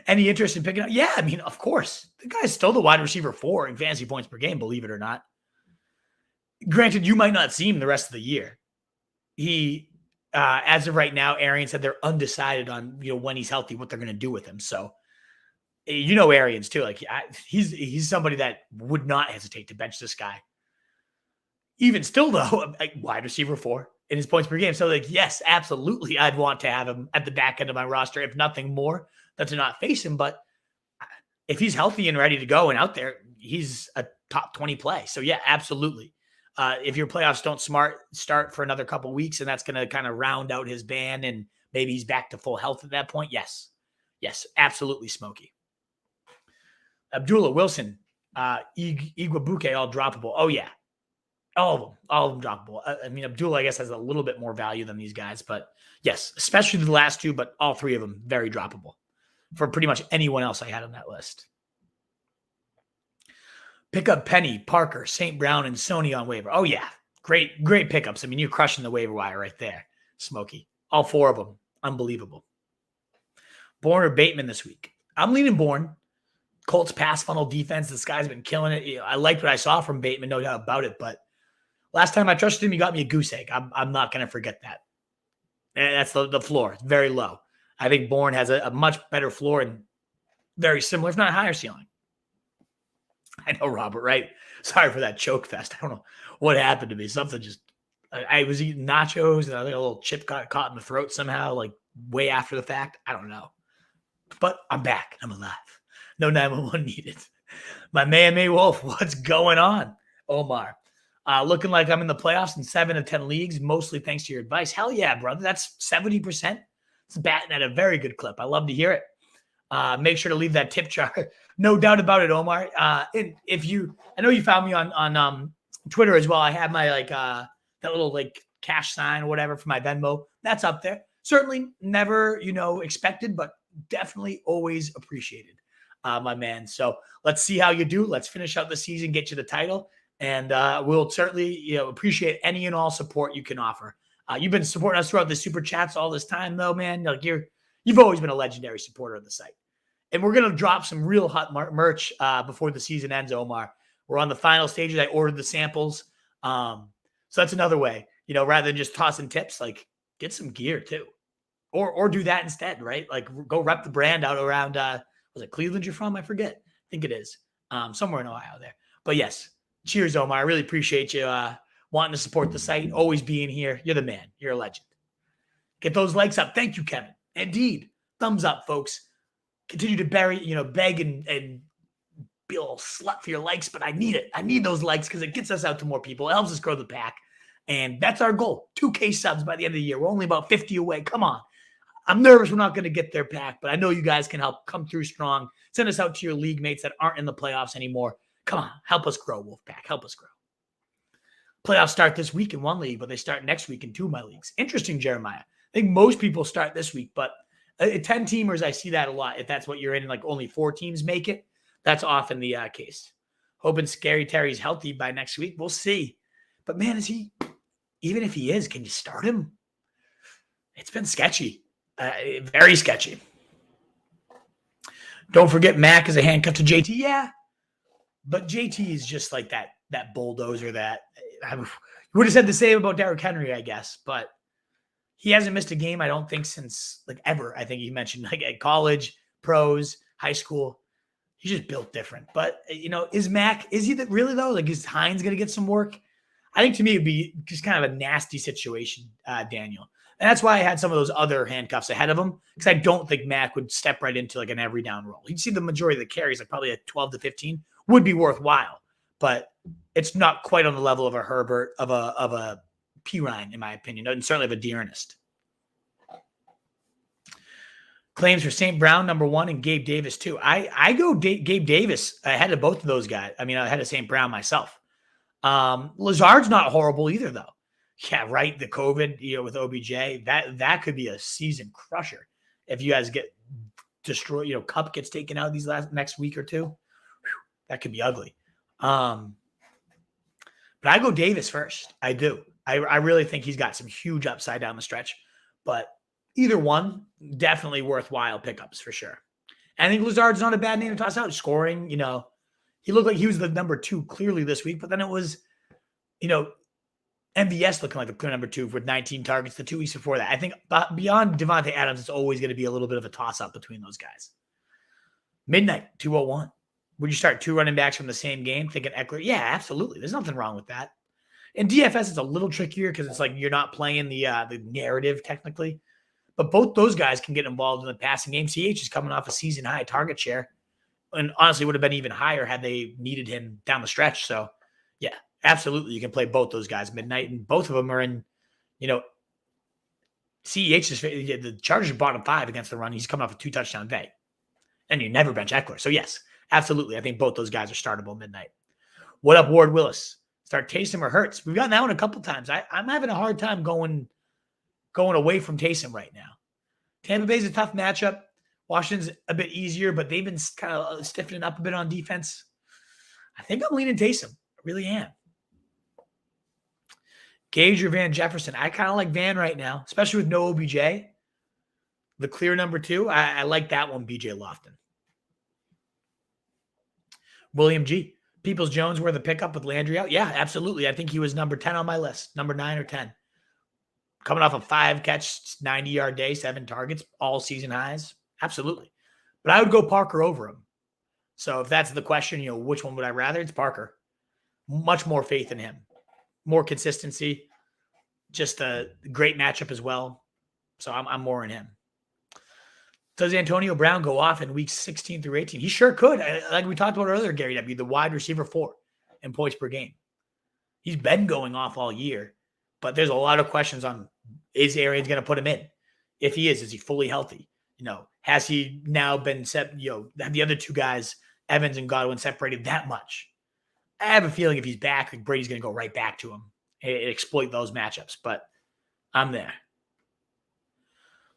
S1: Any interest in picking up? Yeah, I mean, of course. The guy's still the wide receiver 4 in fantasy points per game, believe it or not. Granted, you might not see him the rest of the year. He, as of right now, Arian said they're undecided on when he's healthy, what they're going to do with him. So, Arians too. Like he's somebody that would not hesitate to bench this guy. Even still, though, wide receiver 4 in his points per game. So, yes, absolutely, I'd want to have him at the back end of my roster, if nothing more, than to not face him. But if he's healthy and ready to go and out there, he's a top 20 play. So, yeah, absolutely. If your playoffs don't start for another couple weeks and that's going to kind of round out his ban and maybe he's back to full health at that point, yes. Yes, absolutely, Smokey. Abdullah, Wilson, Iguabuke, all droppable. Oh, yeah. All of them droppable. I mean, Abdullah, I guess, has a little bit more value than these guys, but yes, especially the last 2, but all 3 of them very droppable for pretty much anyone else I had on that list. Pick up Penny, Parker, St. Brown, and Sony on waiver. Oh, yeah. Great pickups. I mean, you're crushing the waiver wire right there, Smokey. All 4 of them. Unbelievable. Bourne or Bateman this week? I'm leaning Bourne. Colts pass funnel defense. This guy's been killing it. I liked what I saw from Bateman, no doubt about it, but last time I trusted him, he got me a goose egg. I'm not going to forget that. And that's the floor. It's very low. I think Bourne has a much better floor and very similar, if not higher ceiling. I know, Robert, right? Sorry for that choke fest. I don't know what happened to me. Something just – I was eating nachos and I think a little chip got caught in the throat somehow, like way after the fact. I don't know. But I'm back. I'm alive. No 911 needed. My man, May Wolf, what's going on? Omar. Looking like I'm in the playoffs in 7 of 10 leagues, mostly thanks to your advice. Hell yeah, brother. That's 70%. It's batting at a very good clip. I love to hear it. Make sure to leave that tip jar. No doubt about it, Omar. And I know you found me on Twitter as well. I have my that little cash sign or whatever for my Venmo. That's up there. Certainly never, expected, but definitely always appreciated, my man. So let's see how you do. Let's finish out the season, get you the title. And we'll certainly, appreciate any and all support you can offer. You've been supporting us throughout the super chats all this time, though, man. You've always been a legendary supporter of the site. And we're gonna drop some real hot merch before the season ends, Omar. We're on the final stages. I ordered the samples, so that's another way. Rather than just tossing tips, get some gear too, or do that instead, right? Go rep the brand out around. Was it Cleveland you're from? I forget. I think it is somewhere in Ohio there. But yes. Cheers, Omar. I really appreciate you wanting to support the site, always being here. You're the man. You're a legend. Get those likes up. Thank you, Kevin. Indeed. Thumbs up, folks. Continue to beg and be a little slut for your likes, but I need it. I need those likes because it gets us out to more people. It helps us grow the pack. And that's our goal. 2K subs by the end of the year. We're only about 50 away. Come on. I'm nervous we're not going to get their pack, but I know you guys can help come through strong. Send us out to your league mates that aren't in the playoffs anymore. Come on, help us grow, Wolfpack. Help us grow. Playoffs start this week in one league, but they start next week in 2 of my leagues. Interesting, Jeremiah. I think most people start this week, but 10-teamers, I see that a lot. If that's what you're in, only 4 teams make it, that's often the case. Hoping Scary Terry's healthy by next week. We'll see. But, man, even if he is, can you start him? It's been sketchy. Very sketchy. Don't forget Mac is a handcuff to JT. Yeah. But JT is just like that bulldozer that you would have said the same about Derrick Henry, I guess. But he hasn't missed a game, I don't think, since ever. I think he mentioned at college, pros, high school. He's just built different. But, is he really though? Is Hines going to get some work? I think to me it'd be just kind of a nasty situation, Daniel. And that's why I had some of those other handcuffs ahead of him, because I don't think Mac would step right into an every down role. He'd see the majority of the carries, probably at 12 to 15, would be worthwhile, but it's not quite on the level of a Herbert, of a Pirine, in my opinion, and certainly of a Dearness. Claims for St. Brown, number 1, and Gabe Davis, too. I go Gabe Davis ahead of both of those guys. I mean, ahead of St. Brown myself. Lazard's not horrible either, though. Yeah, right. The COVID, with OBJ, that could be a season crusher if you guys get destroyed. Cup gets taken out these next week or two. Whew, that could be ugly. But I go Davis first. I do. I really think he's got some huge upside down the stretch. But either one, definitely worthwhile pickups for sure. I think Lazard's not a bad name to toss out. Scoring, he looked like he was the number 2 clearly this week, but then it was, MVS looking like the clear number 2 with 19 targets the 2 weeks before that. I think beyond Devonta Adams, it's always going to be a little bit of a toss-up between those guys. Midnight, 201. Would you start 2 running backs from the same game thinking Eckler? Yeah, absolutely. There's nothing wrong with that. In DFS, it's a little trickier because it's like you're not playing the narrative technically. But both those guys can get involved in the passing game. CH is coming off a season-high target share. And honestly, would have been even higher had they needed him down the stretch. So, yeah, absolutely. You can play both those guys midnight. And both of them are in, CEH is the Chargers are bottom 5 against the run. He's coming off a 2-touchdown day. And you never bench Eckler. So, yes, absolutely. I think both those guys are startable midnight. What up, Ward Willis? Start Taysom or Hurts? We've gotten that one a couple times. I'm having a hard time going away from Taysom right now. Tampa Bay's a tough matchup. Washington's a bit easier, but they've been kind of stiffening up a bit on defense. I think I'm leaning Taysom. I really am. Gage or Van Jefferson? I kind of like Van right now, especially with no OBJ. The clear number 2. I like that one, BJ Lofton. William G. Peoples-Jones were the pickup with Landry out? Yeah, absolutely. I think he was number 10 on my list, number 9 or 10. Coming off a 5-catch, 90-yard day, 7 targets, all season highs. Absolutely. But I would go Parker over him. So if that's the question, which one would I rather? It's Parker. Much more faith in him. More consistency. Just a great matchup as well. So I'm more in him. Does Antonio Brown go off in weeks 16 through 18? He sure could. Like we talked about earlier, Gary W., the wide receiver 4 in points per game. He's been going off all year. But there's a lot of questions on, is Arians going to put him in? If he is he fully healthy? Has he now been set, have the other 2 guys, Evans and Godwin, separated that much? I have a feeling if he's back, like Brady's going to go right back to him and exploit those matchups. But I'm there.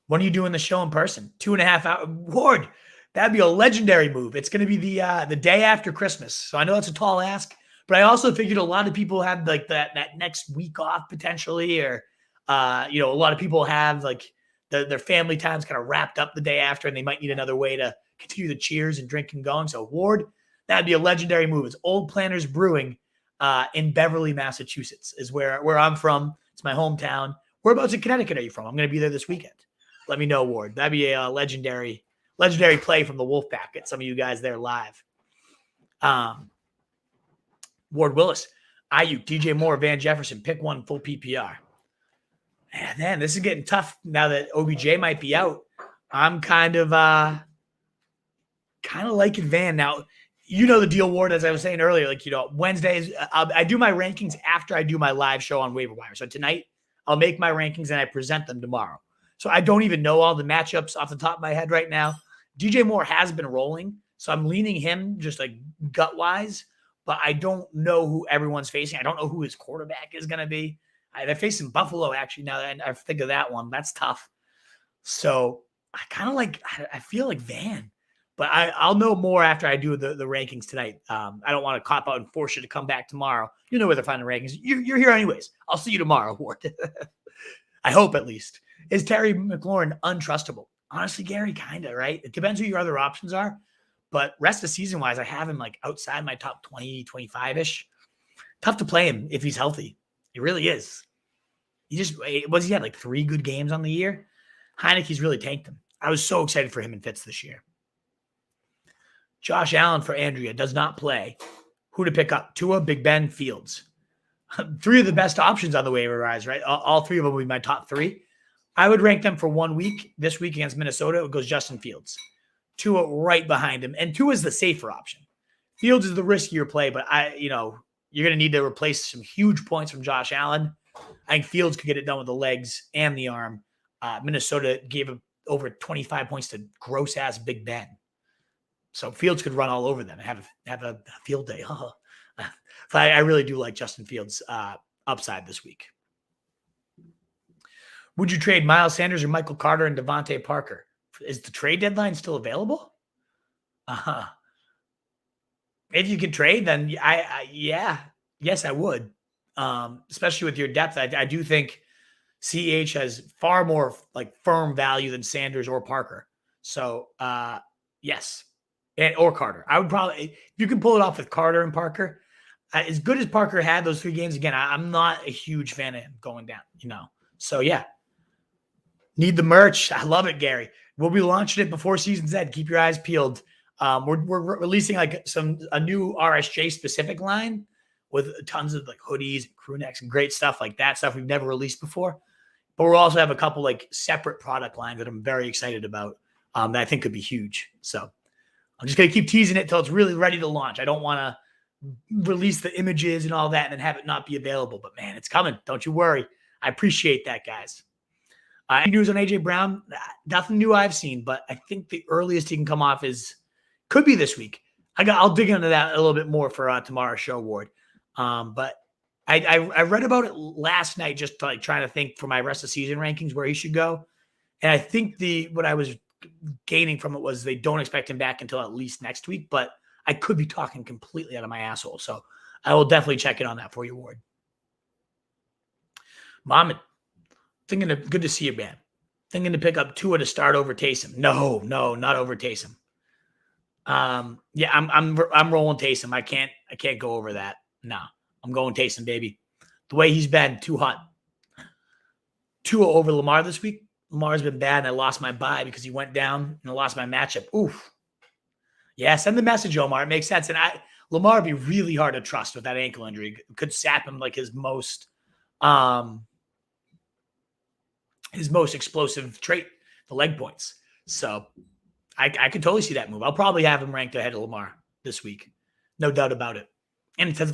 S1: When are you doing the show in person? 2.5 hours. Ward, that'd be a legendary move. It's going to be the day after Christmas. So I know that's a tall ask. But I also figured a lot of people have like that next week off potentially, or a lot of people have like their family time's kind of wrapped up the day after, and they might need another way to continue the cheers and drinking going. So Ward, that'd be a legendary move. It's Old Planners Brewing in Beverly, Massachusetts, is where I'm from. It's my hometown. Whereabouts in Connecticut are you from? I'm going to be there this weekend. Let me know, Ward. That'd be a legendary play from the Wolfpack. Get some of you guys there live. Ward Willis, Ayuk, DJ Moore, Van Jefferson, pick one full PPR. Man, this is getting tough now that OBJ might be out. I'm kind of liking Van. Now, the deal, Ward, as I was saying earlier, Wednesdays, I do my rankings after I do my live show on Waiver Wire. So tonight, I'll make my rankings and I present them tomorrow. So I don't even know all the matchups off the top of my head right now. DJ Moore has been rolling, so I'm leaning him just like gut-wise. But I don't know who everyone's facing. I don't know who his quarterback is going to be. They're facing Buffalo, actually, now that I think of that one. That's tough. So I feel like Van. But I'll know more after I do the rankings tonight. I don't want to cop out and force you to come back tomorrow. You know where to find the rankings. You're here anyways. I'll see you tomorrow, Ward. I hope at least. Is Terry McLaurin untrustable? Honestly, Gary, kind of, right? It depends who your other options are. But rest of season-wise, I have him like outside my top 20, 25-ish. Tough to play him if he's healthy. It really is. He had like 3 good games on the year. Heineke's really tanked him. I was so excited for him in Fitz this year. Josh Allen for Andrea does not play. Who to pick up? Tua, Big Ben, Fields. 3 of the best options on the waiver rise, right? All 3 of them will be my top 3. I would rank them for 1 week. This week against Minnesota, it goes Justin Fields. Tua right behind him. And Tua is the safer option. Fields is the riskier play, but you're going to need to replace some huge points from Josh Allen. I think Fields could get it done with the legs and the arm. Minnesota gave him over 25 points to gross-ass Big Ben. So Fields could run all over them and have a field day. So I really do like Justin Fields' upside this week. Would you trade Miles Sanders or Michael Carter and Devante Parker? Is the trade deadline still available? If you can trade, then yes, I would. Especially with your depth, I do think CH has far more like firm value than Sanders or Parker. So yes, or Carter. I would probably, if you can pull it off with Carter and Parker, as good as Parker had those 3 games, again, I'm not a huge fan of him going down. So yeah. Need the merch. I love it, Gary. We'll be launching it before season's end. Keep your eyes peeled. We're releasing like a new RSJ specific line with tons of like hoodies and crew necks and great stuff like that, stuff we've never released before. But we'll also have a couple like separate product lines that I'm very excited about that I think could be huge. So I'm just going to keep teasing it till it's really ready to launch. I don't want to release the images and all that and then have it not be available. But man, it's coming. Don't you worry. I appreciate that, guys. Any news on AJ Brown? Nothing new I've seen, but I think the earliest he can come off could be this week. I'll dig into that a little bit more for tomorrow's show, Ward. But I read about it last night, just like trying to think for my rest of season rankings where he should go. And I think what I was gaining from it was they don't expect him back until at least next week, but I could be talking completely out of my asshole. So I will definitely check in on that for you, Ward. Mohammed. Good to see you, man. Thinking to pick up Tua to start over Taysom. No, not over Taysom. Yeah, I'm rolling Taysom. I can't go over that. No, I'm going Taysom, baby. The way he's been, too hot. Tua over Lamar this week. Lamar's been bad, and I lost my bye because he went down, and I lost my matchup. Oof. Yeah, send the message, Omar. It makes sense. And Lamar would be really hard to trust with that ankle injury. It could sap him like his most explosive trait, the leg points. So I could totally see that move. I'll probably have him ranked ahead of Lamar this week. No doubt about it. And it sends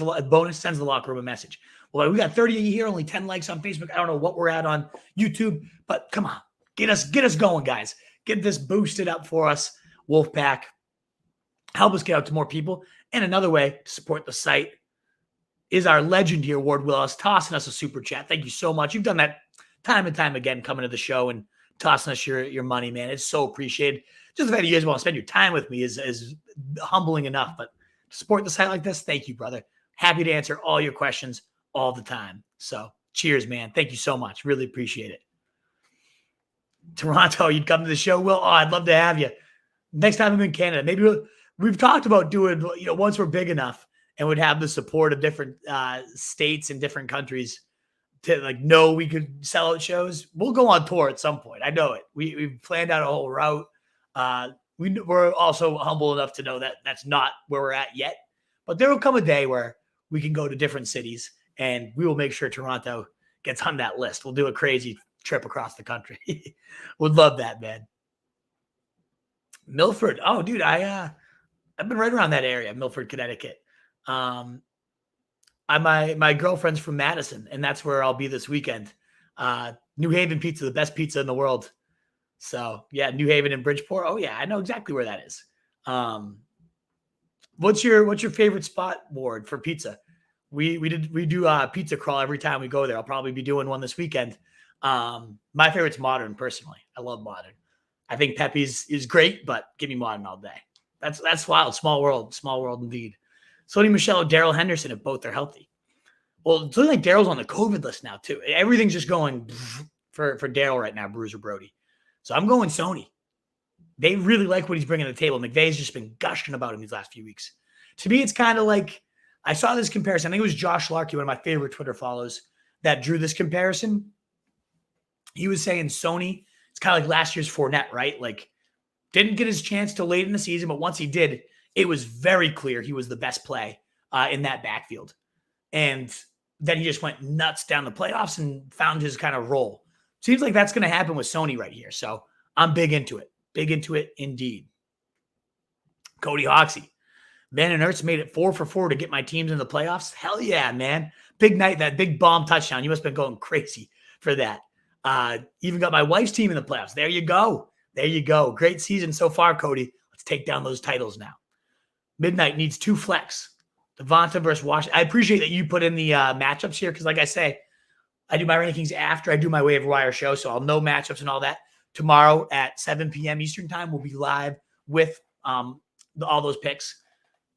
S1: sends the locker room a message. Well, we got 30 here, only 10 likes on Facebook. I don't know what we're at on YouTube, but come on, get us going, guys. Get this boosted up for us, Wolfpack. Help us get out to more people. And another way to support the site is our legend here, Ward Willis, tossing us a super chat. Thank you so much. You've done that time and time again, coming to the show and tossing us your money, man. It's so appreciated. Just the fact that you guys want to spend your time with me is humbling enough. But to support the site like this, thank you, brother. Happy to answer all your questions all the time. So cheers, man. Thank you so much. Really appreciate it. Toronto, you'd come to the show, Will? Oh, I'd love to have you. Next time I'm in Canada, maybe we've talked about doing, once we're big enough and would have the support of different states and different countries to know we could sell out shows. We'll go on tour at some point. I know it. We've planned out a whole route. We're also humble enough to know that that's not where we're at yet, but there will come a day where we can go to different cities and we will make sure Toronto gets on that list. We'll do a crazy trip across the country. Would love that, man. Milford. Oh, dude, I've been right around that area, Milford, Connecticut. My girlfriend's from Madison, and that's where I'll be this weekend. New Haven Pizza, the best pizza in the world. So yeah, New Haven and Bridgeport. Oh yeah, I know exactly where that is. What's your favorite spot, Ward, for pizza? We do a pizza crawl every time we go there. I'll probably be doing one this weekend. My favorite's Modern, personally. I love Modern. I think Pepe's is great, but give me Modern all day. That's wild. Small world indeed. Sony Michelle and Daryl Henderson, if both are healthy. Well, it's looking like Daryl's on the COVID list now too. Everything's just going for Daryl right now, Bruiser Brody. So I'm going Sony. They really like what he's bringing to the table. McVay's just been gushing about him these last few weeks. To me, it's kind of like, I saw this comparison. I think it was Josh Larkey, one of my favorite Twitter follows, that drew this comparison. He was saying Sony, it's kind of like last year's Fournette, right? Like, didn't get his chance till late in the season, but once he did, it was very clear he was the best play in that backfield. And then he just went nuts down the playoffs and found his kind of role. Seems like that's going to happen with Sony right here. So I'm big into it. Big into it indeed. Cody Hoxie. Van Ertz made it 4 for 4 to get my teams in the playoffs. Hell yeah, man. Big night, that big bomb touchdown. You must have been going crazy for that. Even got my wife's team in the playoffs. There you go. There you go. Great season so far, Cody. Let's take down those titles now. Midnight needs 2 flex. Devonta versus Washington. I appreciate that you put in the matchups here because, like I say, I do my rankings after I do my Waiver Wire show, so I'll know matchups and all that. Tomorrow at 7 p.m. Eastern time, we'll be live with all those picks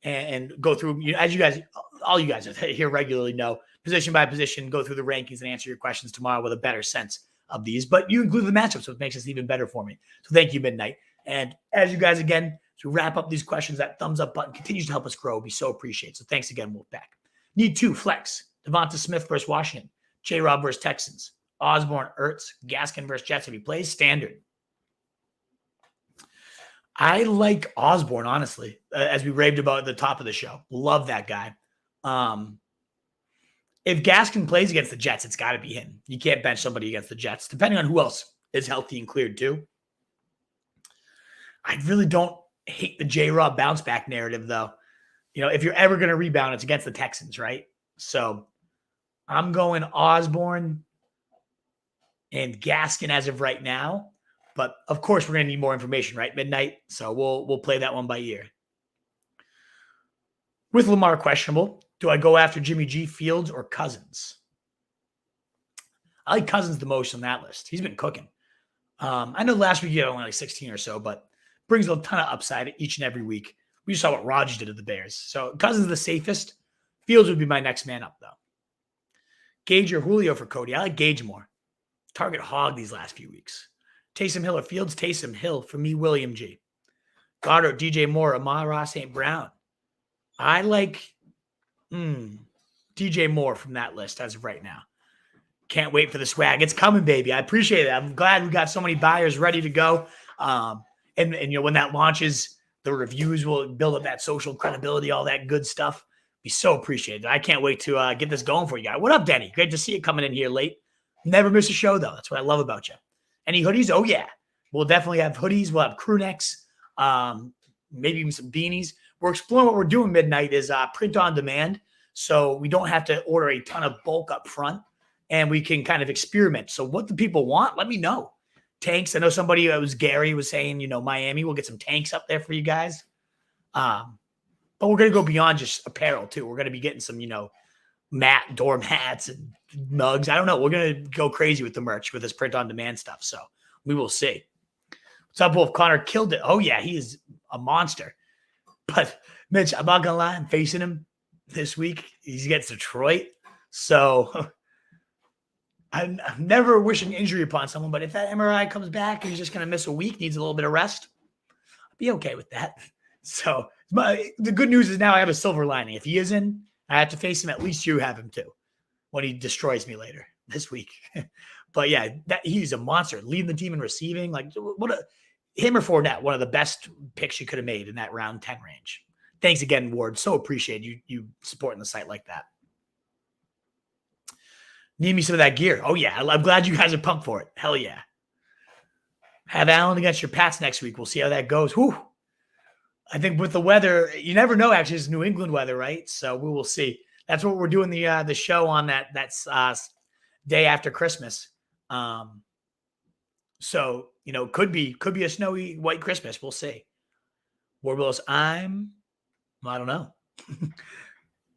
S1: and go through, as you guys, all you guys here regularly know, position by position, go through the rankings and answer your questions tomorrow with a better sense of these. But you include the matchups, so it makes this even better for me. So thank you, Midnight. And as you guys, again, to wrap up these questions, that thumbs up button continues to help us grow. We so appreciate it. So thanks again, Wolfpack. Need 2 flex. Devonta Smith versus Washington. J-Rob versus Texans. Osborne, Ertz, Gaskin versus Jets if he plays standard. I like Osborne, honestly, as we raved about at the top of the show. Love that guy. If Gaskin plays against the Jets, it's got to be him. You can't bench somebody against the Jets, depending on who else is healthy and cleared too. I really don't hate the J-Rob bounce back narrative, though. If you're ever going to rebound, it's against the Texans, right? So I'm going Osborne and Gaskin as of right now. But, of course, we're going to need more information, right? Midnight. So we'll play that one by ear. With Lamar questionable, do I go after Jimmy G, Fields, or Cousins? I like Cousins the most on that list. He's been cooking. I know last week he had only like 16 or so, but brings a ton of upside each and every week. We just saw what Rodgers did to the Bears. So Cousins is the safest. Fields would be my next man up, though. Gage or Julio for Cody. I like Gage more. Target hog these last few weeks. Taysom Hill or Fields? Taysom Hill for me, William G. Goddard, DJ Moore, Amon-Ra St. Brown. I like DJ Moore from that list as of right now. Can't wait for the swag. It's coming, baby. I appreciate it. I'm glad we got so many buyers ready to go. And when that launches, the reviews will build up that social credibility, all that good stuff. Be so appreciated. I can't wait to get this going for you guys. What up, Denny? Great to see you coming in here late. Never miss a show, though. That's what I love about you. Any hoodies? Oh, yeah. We'll definitely have hoodies. We'll have crew necks, maybe even some beanies. We're exploring what we're doing midnight is print on demand. So we don't have to order a ton of bulk up front, and we can kind of experiment. So what do people want? Let me know. Tanks. I know somebody, it was Gary, was saying, Miami, we'll get some tanks up there for you guys. But we're going to go beyond just apparel, too. We're going to be getting some, door mats and mugs. I don't know. We're going to go crazy with the merch with this print-on-demand stuff. So we will see. What's up, Wolf? Connor killed it. Oh, yeah, he is a monster. But, Mitch, I'm not going to lie. I'm facing him this week. He gets Detroit. So I'm never wishing injury upon someone. But if that MRI comes back and he's just going to miss a week, needs a little bit of rest, I'll be okay with that. So the good news is now I have a silver lining. If he is in, I have to face him. At least you have him too when he destroys me later this week. But yeah, he's a monster, leading the team in receiving. Like him or Fournette, one of the best picks you could have made in that round 10 range. Thanks again, Ward. So appreciate you supporting the site like that. Need me some of that gear. Oh yeah, I'm glad you guys are pumped for it. Hell yeah. Have Allen against your Pats next week. We'll see how that goes. Whew. I think with the weather, you never know. Actually, it's New England weather, right? So we will see. That's what we're doing the show on that day after Christmas. So could be a snowy white Christmas. We'll see. Ward Willis, I don't know.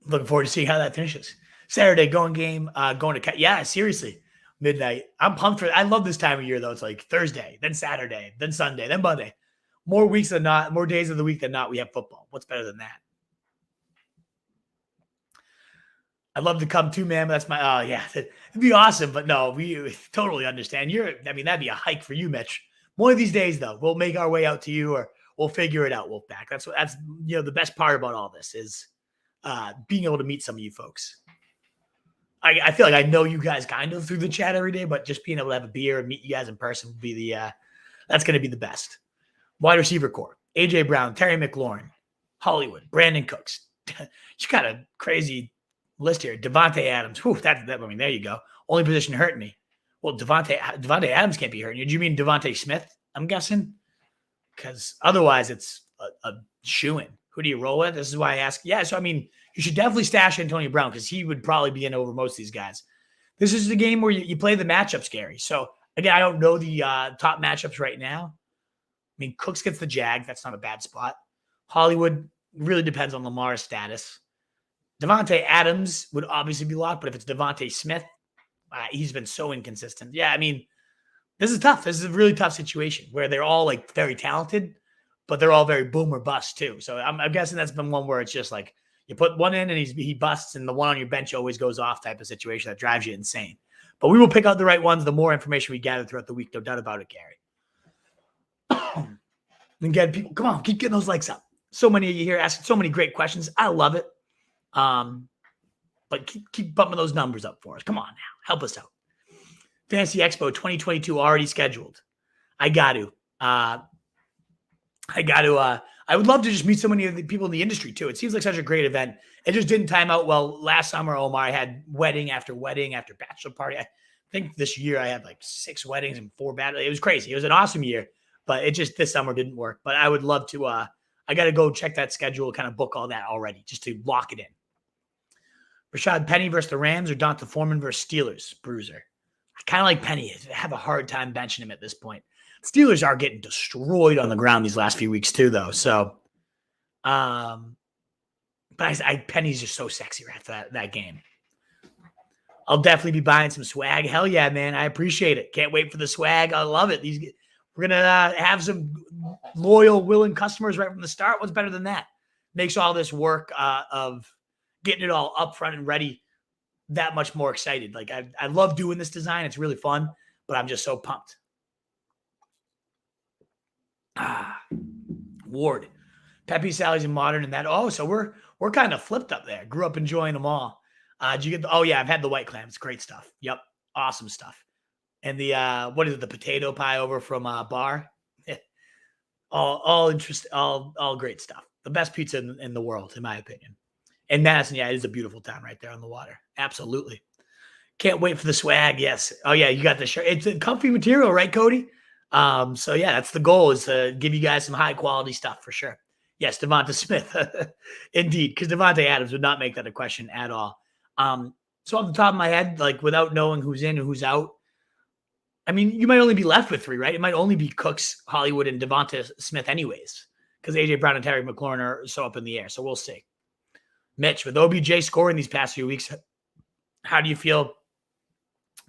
S1: Looking forward to seeing how that finishes. Saturday going game, going to yeah, seriously, midnight. I'm pumped for it. I love this time of year though. It's like Thursday, then Saturday, then Sunday, then Monday. More weeks than not, more days of the week than not, we have football. What's better than that? I'd love to come too, man. But that's my, yeah, it'd be awesome. But no, we totally understand. That'd be a hike for you, Mitch. One of these days, though, we'll make our way out to you or we'll figure it out, Wolfpack. That's the best part about all this is being able to meet some of you folks. I feel like I know you guys kind of through the chat every day, but just being able to have a beer and meet you guys in person would be that's going to be the best. Wide receiver core, A.J. Brown, Terry McLaurin, Hollywood, Brandon Cooks. You got a crazy list here. Devante Adams. Whew, there you go. Only position hurting me. Well, Devante Adams can't be hurting you. Do you mean Devonta Smith, I'm guessing? Because otherwise it's a shoo-in. Who do you roll with? This is why I ask. Yeah, so I mean, you should definitely stash Antonio Brown because he would probably be in over most of these guys. This is the game where you play the matchups, Gary. So again, I don't know the top matchups right now. I mean, Cooks gets the Jag. That's not a bad spot. Hollywood really depends on Lamar's status. Devontae Adams would obviously be locked, but if it's Devontae Smith, he's been so inconsistent. Yeah, I mean, this is tough. This is a really tough situation where they're all like very talented, but they're all very boom or bust too. So I'm guessing that's been one where it's just like you put one in and he busts, and the one on your bench always goes off type of situation that drives you insane. But we will pick out the right ones the more information we gather throughout the week. No doubt about it, Gary. And again, people, come on, keep getting those likes up. So many of you here asking so many great questions. I love it. But keep bumping those numbers up for us. Come on now. Help us out. Fantasy Expo 2022 already scheduled. I would love to just meet so many of the people in the industry too. It seems like such a great event. It just didn't time out well. Last summer, Omar, I had wedding after bachelor party. I think this year I had like 6 weddings and 4 bad. It was crazy. It was an awesome year, but it just, this summer didn't work. But I would love to, I got to go check that schedule, kind of book all that already just to lock it in. Rashad Penny versus the Rams or Donta Foreman versus Steelers, bruiser. I kind of like Penny. I have a hard time benching him at this point. Steelers are getting destroyed on the ground these last few weeks too, though. So, but Penny's just so sexy right after that game. I'll definitely be buying some swag. Hell yeah, man. I appreciate it. Can't wait for the swag. I love it. We're going to have some loyal, willing customers right from the start. What's better than that? Makes all this work of getting it all up front and ready that much more excited. Like I love doing this design. It's really fun, but I'm just so pumped. Ward, Pepe, Sally's, and Modern, and that. Oh, so we're kind of flipped up there. Grew up enjoying them all. Did you get oh yeah, I've had the white clam. It's great stuff. Yep, awesome stuff. And the what is it? The potato pie over from Bar. all interesting, all great stuff. The best pizza in the world, in my opinion. And Madison, yeah, it is a beautiful town right there on the water. Absolutely. Can't wait for the swag. Yes. Oh yeah, you got the shirt. It's a comfy material, right, Cody? So yeah, that's the goal, is to give you guys some high quality stuff for sure. Yes, Devonta Smith. Indeed, because Devontae Adams would not make that a question at all. So off the top of my head, like without knowing who's in and who's out, I mean, you might only be left with 3, right? It might only be Cooks, Hollywood, and Devonta Smith anyways, because AJ Brown and Terry McLaurin are so up in the air. So we'll see. Mitch, with OBJ scoring these past few weeks, how do you feel?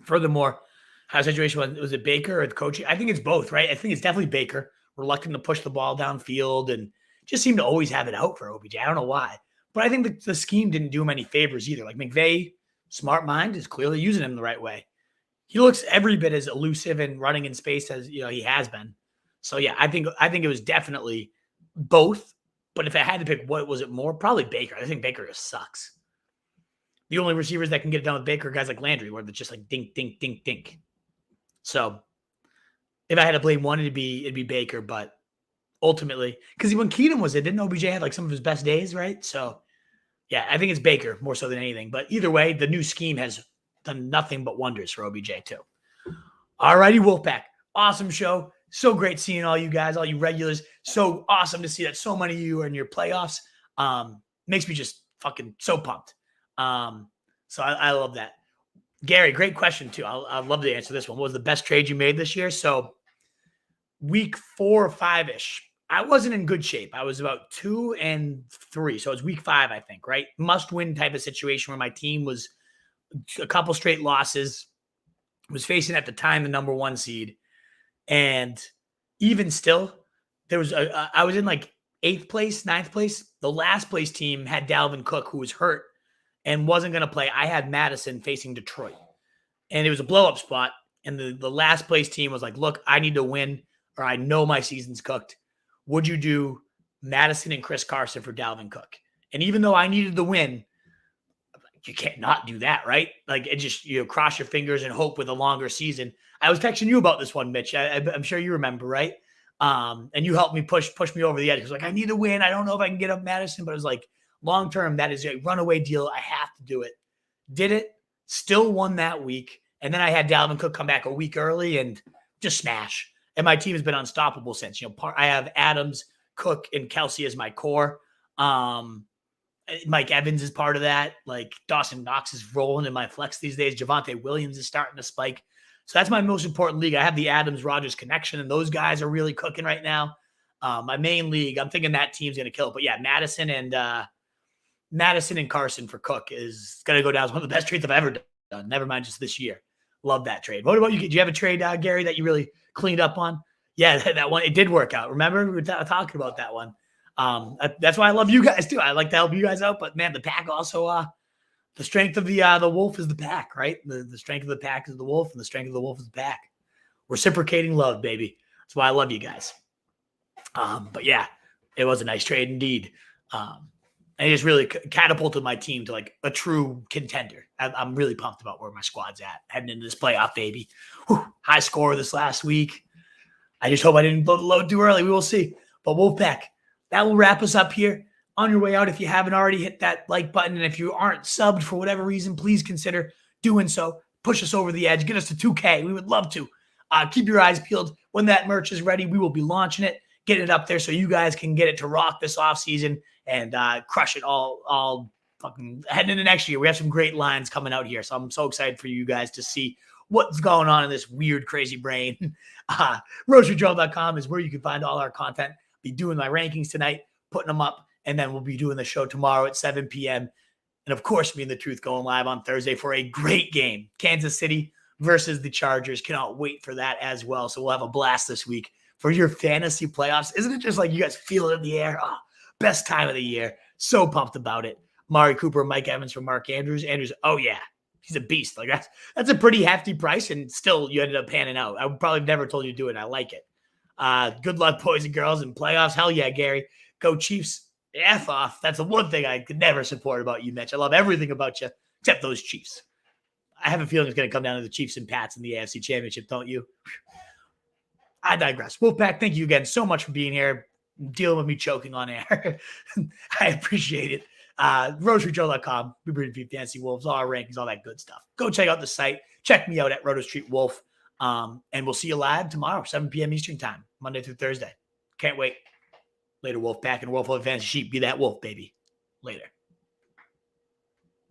S1: Furthermore, how the situation was it Baker or the coaching? I think it's both, right? I think it's definitely Baker, reluctant to push the ball downfield and just seemed to always have it out for OBJ. I don't know why. But I think the scheme didn't do him any favors either. Like McVay, smart mind, is clearly using him the right way. He looks every bit as elusive and running in space as he has been. So yeah, I think it was definitely both. But if I had to pick, what was it more? Probably Baker. I think Baker just sucks. The only receivers that can get it done with Baker are guys like Landry, where they're just like dink, dink, dink, dink. So if I had to blame one, it'd be Baker. But ultimately, because when Keenum was it, didn't OBJ have like some of his best days, right? So yeah, I think it's Baker more so than anything. But either way, the new scheme has done nothing but wonders for OBJ too. All righty, Wolfpack. Awesome show. So great seeing all you guys, all you regulars. So awesome to see that so many of you are in your playoffs. Makes me just fucking so pumped. So I love that. Gary, great question too. I'd love to answer this one. What was the best trade you made this year? So week 4 or 5-ish, I wasn't in good shape. I was about 2 and 3. So it was week 5, I think, right? Must win type of situation where my team was a couple straight losses, was facing at the time the number 1 seed. And even still, there was I was in like 8th place, 9th place. The last place team had Dalvin Cook, who was hurt and wasn't going to play. I had Madison facing Detroit. And it was a blow-up spot. And the last place team was like, look, I need to win, or I know my season's cooked. Would you do Madison and Chris Carson for Dalvin Cook? And even though I needed the win, you can't not do that, right? Like, it just, cross your fingers and hope with a longer season. I was texting you about this one, Mitch. I'm sure you remember, right? And you helped me push me over the edge. It was like, I need to win. I don't know if I can get up Madison, but it was like, long term, that is a runaway deal. I have to do it. Did it. Still won that week. And then I had Dalvin Cook come back a week early and just smash. And my team has been unstoppable since. I have Adams, Cook, and Kelsey as my core. Mike Evans is part of that. Like Dawson Knox is rolling in my flex these days. Javonte Williams is starting to spike. So that's my most important league. I have the Adams-Rodgers connection, and those guys are really cooking right now. My main league, I'm thinking that team's going to kill it. But yeah, Madison and Carson for Cook is going to go down as one of the best trades I've ever done. Never mind just this year. Love that trade. What about you? Do you have a trade, Gary, that you really cleaned up on? Yeah, that one, it did work out. Remember, we were talking about that one. That's why I love you guys too. I like to help you guys out, but man, the pack also, the strength of the wolf is the pack, right? The strength of the pack is the wolf, and the strength of the wolf is the pack. Reciprocating love, baby. That's why I love you guys. But yeah, it was a nice trade indeed. And it just really catapulted my team to like a true contender. I'm really pumped about where my squad's at heading into this playoff, baby. Whew, high score this last week. I just hope I didn't blow the load too early. We will see. But Wolfpack, that will wrap us up here. On your way out, if you haven't already, hit that like button. And if you aren't subbed for whatever reason, please consider doing so. Push us over the edge. Get us to 2K. We would love to. Keep your eyes peeled. When that merch is ready, we will be launching it, getting it up there so you guys can get it to rock this offseason and crush it all fucking heading into next year. We have some great lines coming out here. So I'm so excited for you guys to see what's going on in this weird, crazy brain. RoseryJournal.com is where you can find all our content. Be doing my rankings tonight, putting them up, and then we'll be doing the show tomorrow at 7 p.m. And of course, Me and the Truth going live on Thursday for a great game. Kansas City versus the Chargers. Cannot wait for that as well. So we'll have a blast this week for your fantasy playoffs. Isn't it just like you guys feel it in the air? Oh, best time of the year. So pumped about it. Mari Cooper, Mike Evans for Mark Andrews. Andrews, oh yeah, he's a beast. Like that's a pretty hefty price, and still you ended up panning out. I would probably never told you to do it. I like it. Good luck, boys and girls, in playoffs. Hell yeah, Gary. Go Chiefs. F off. That's the one thing I could never support about you, Mitch. I love everything about you except those Chiefs. I have a feeling it's going to come down to the Chiefs and Pats in the AFC Championship, don't you? I digress. Wolfpack, thank you again so much for being here, dealing with me choking on air. I appreciate it. RoseryJournal.com. We breed feed fantasy wolves, all our rankings, all that good stuff. Go check out the site. Check me out at Roto Street Wolf. And we'll see you live tomorrow, 7 p.m. Eastern time, Monday through Thursday. Can't wait. Later, Wolfpack and Wolf Fantasy Sheep. Be that wolf, baby. Later.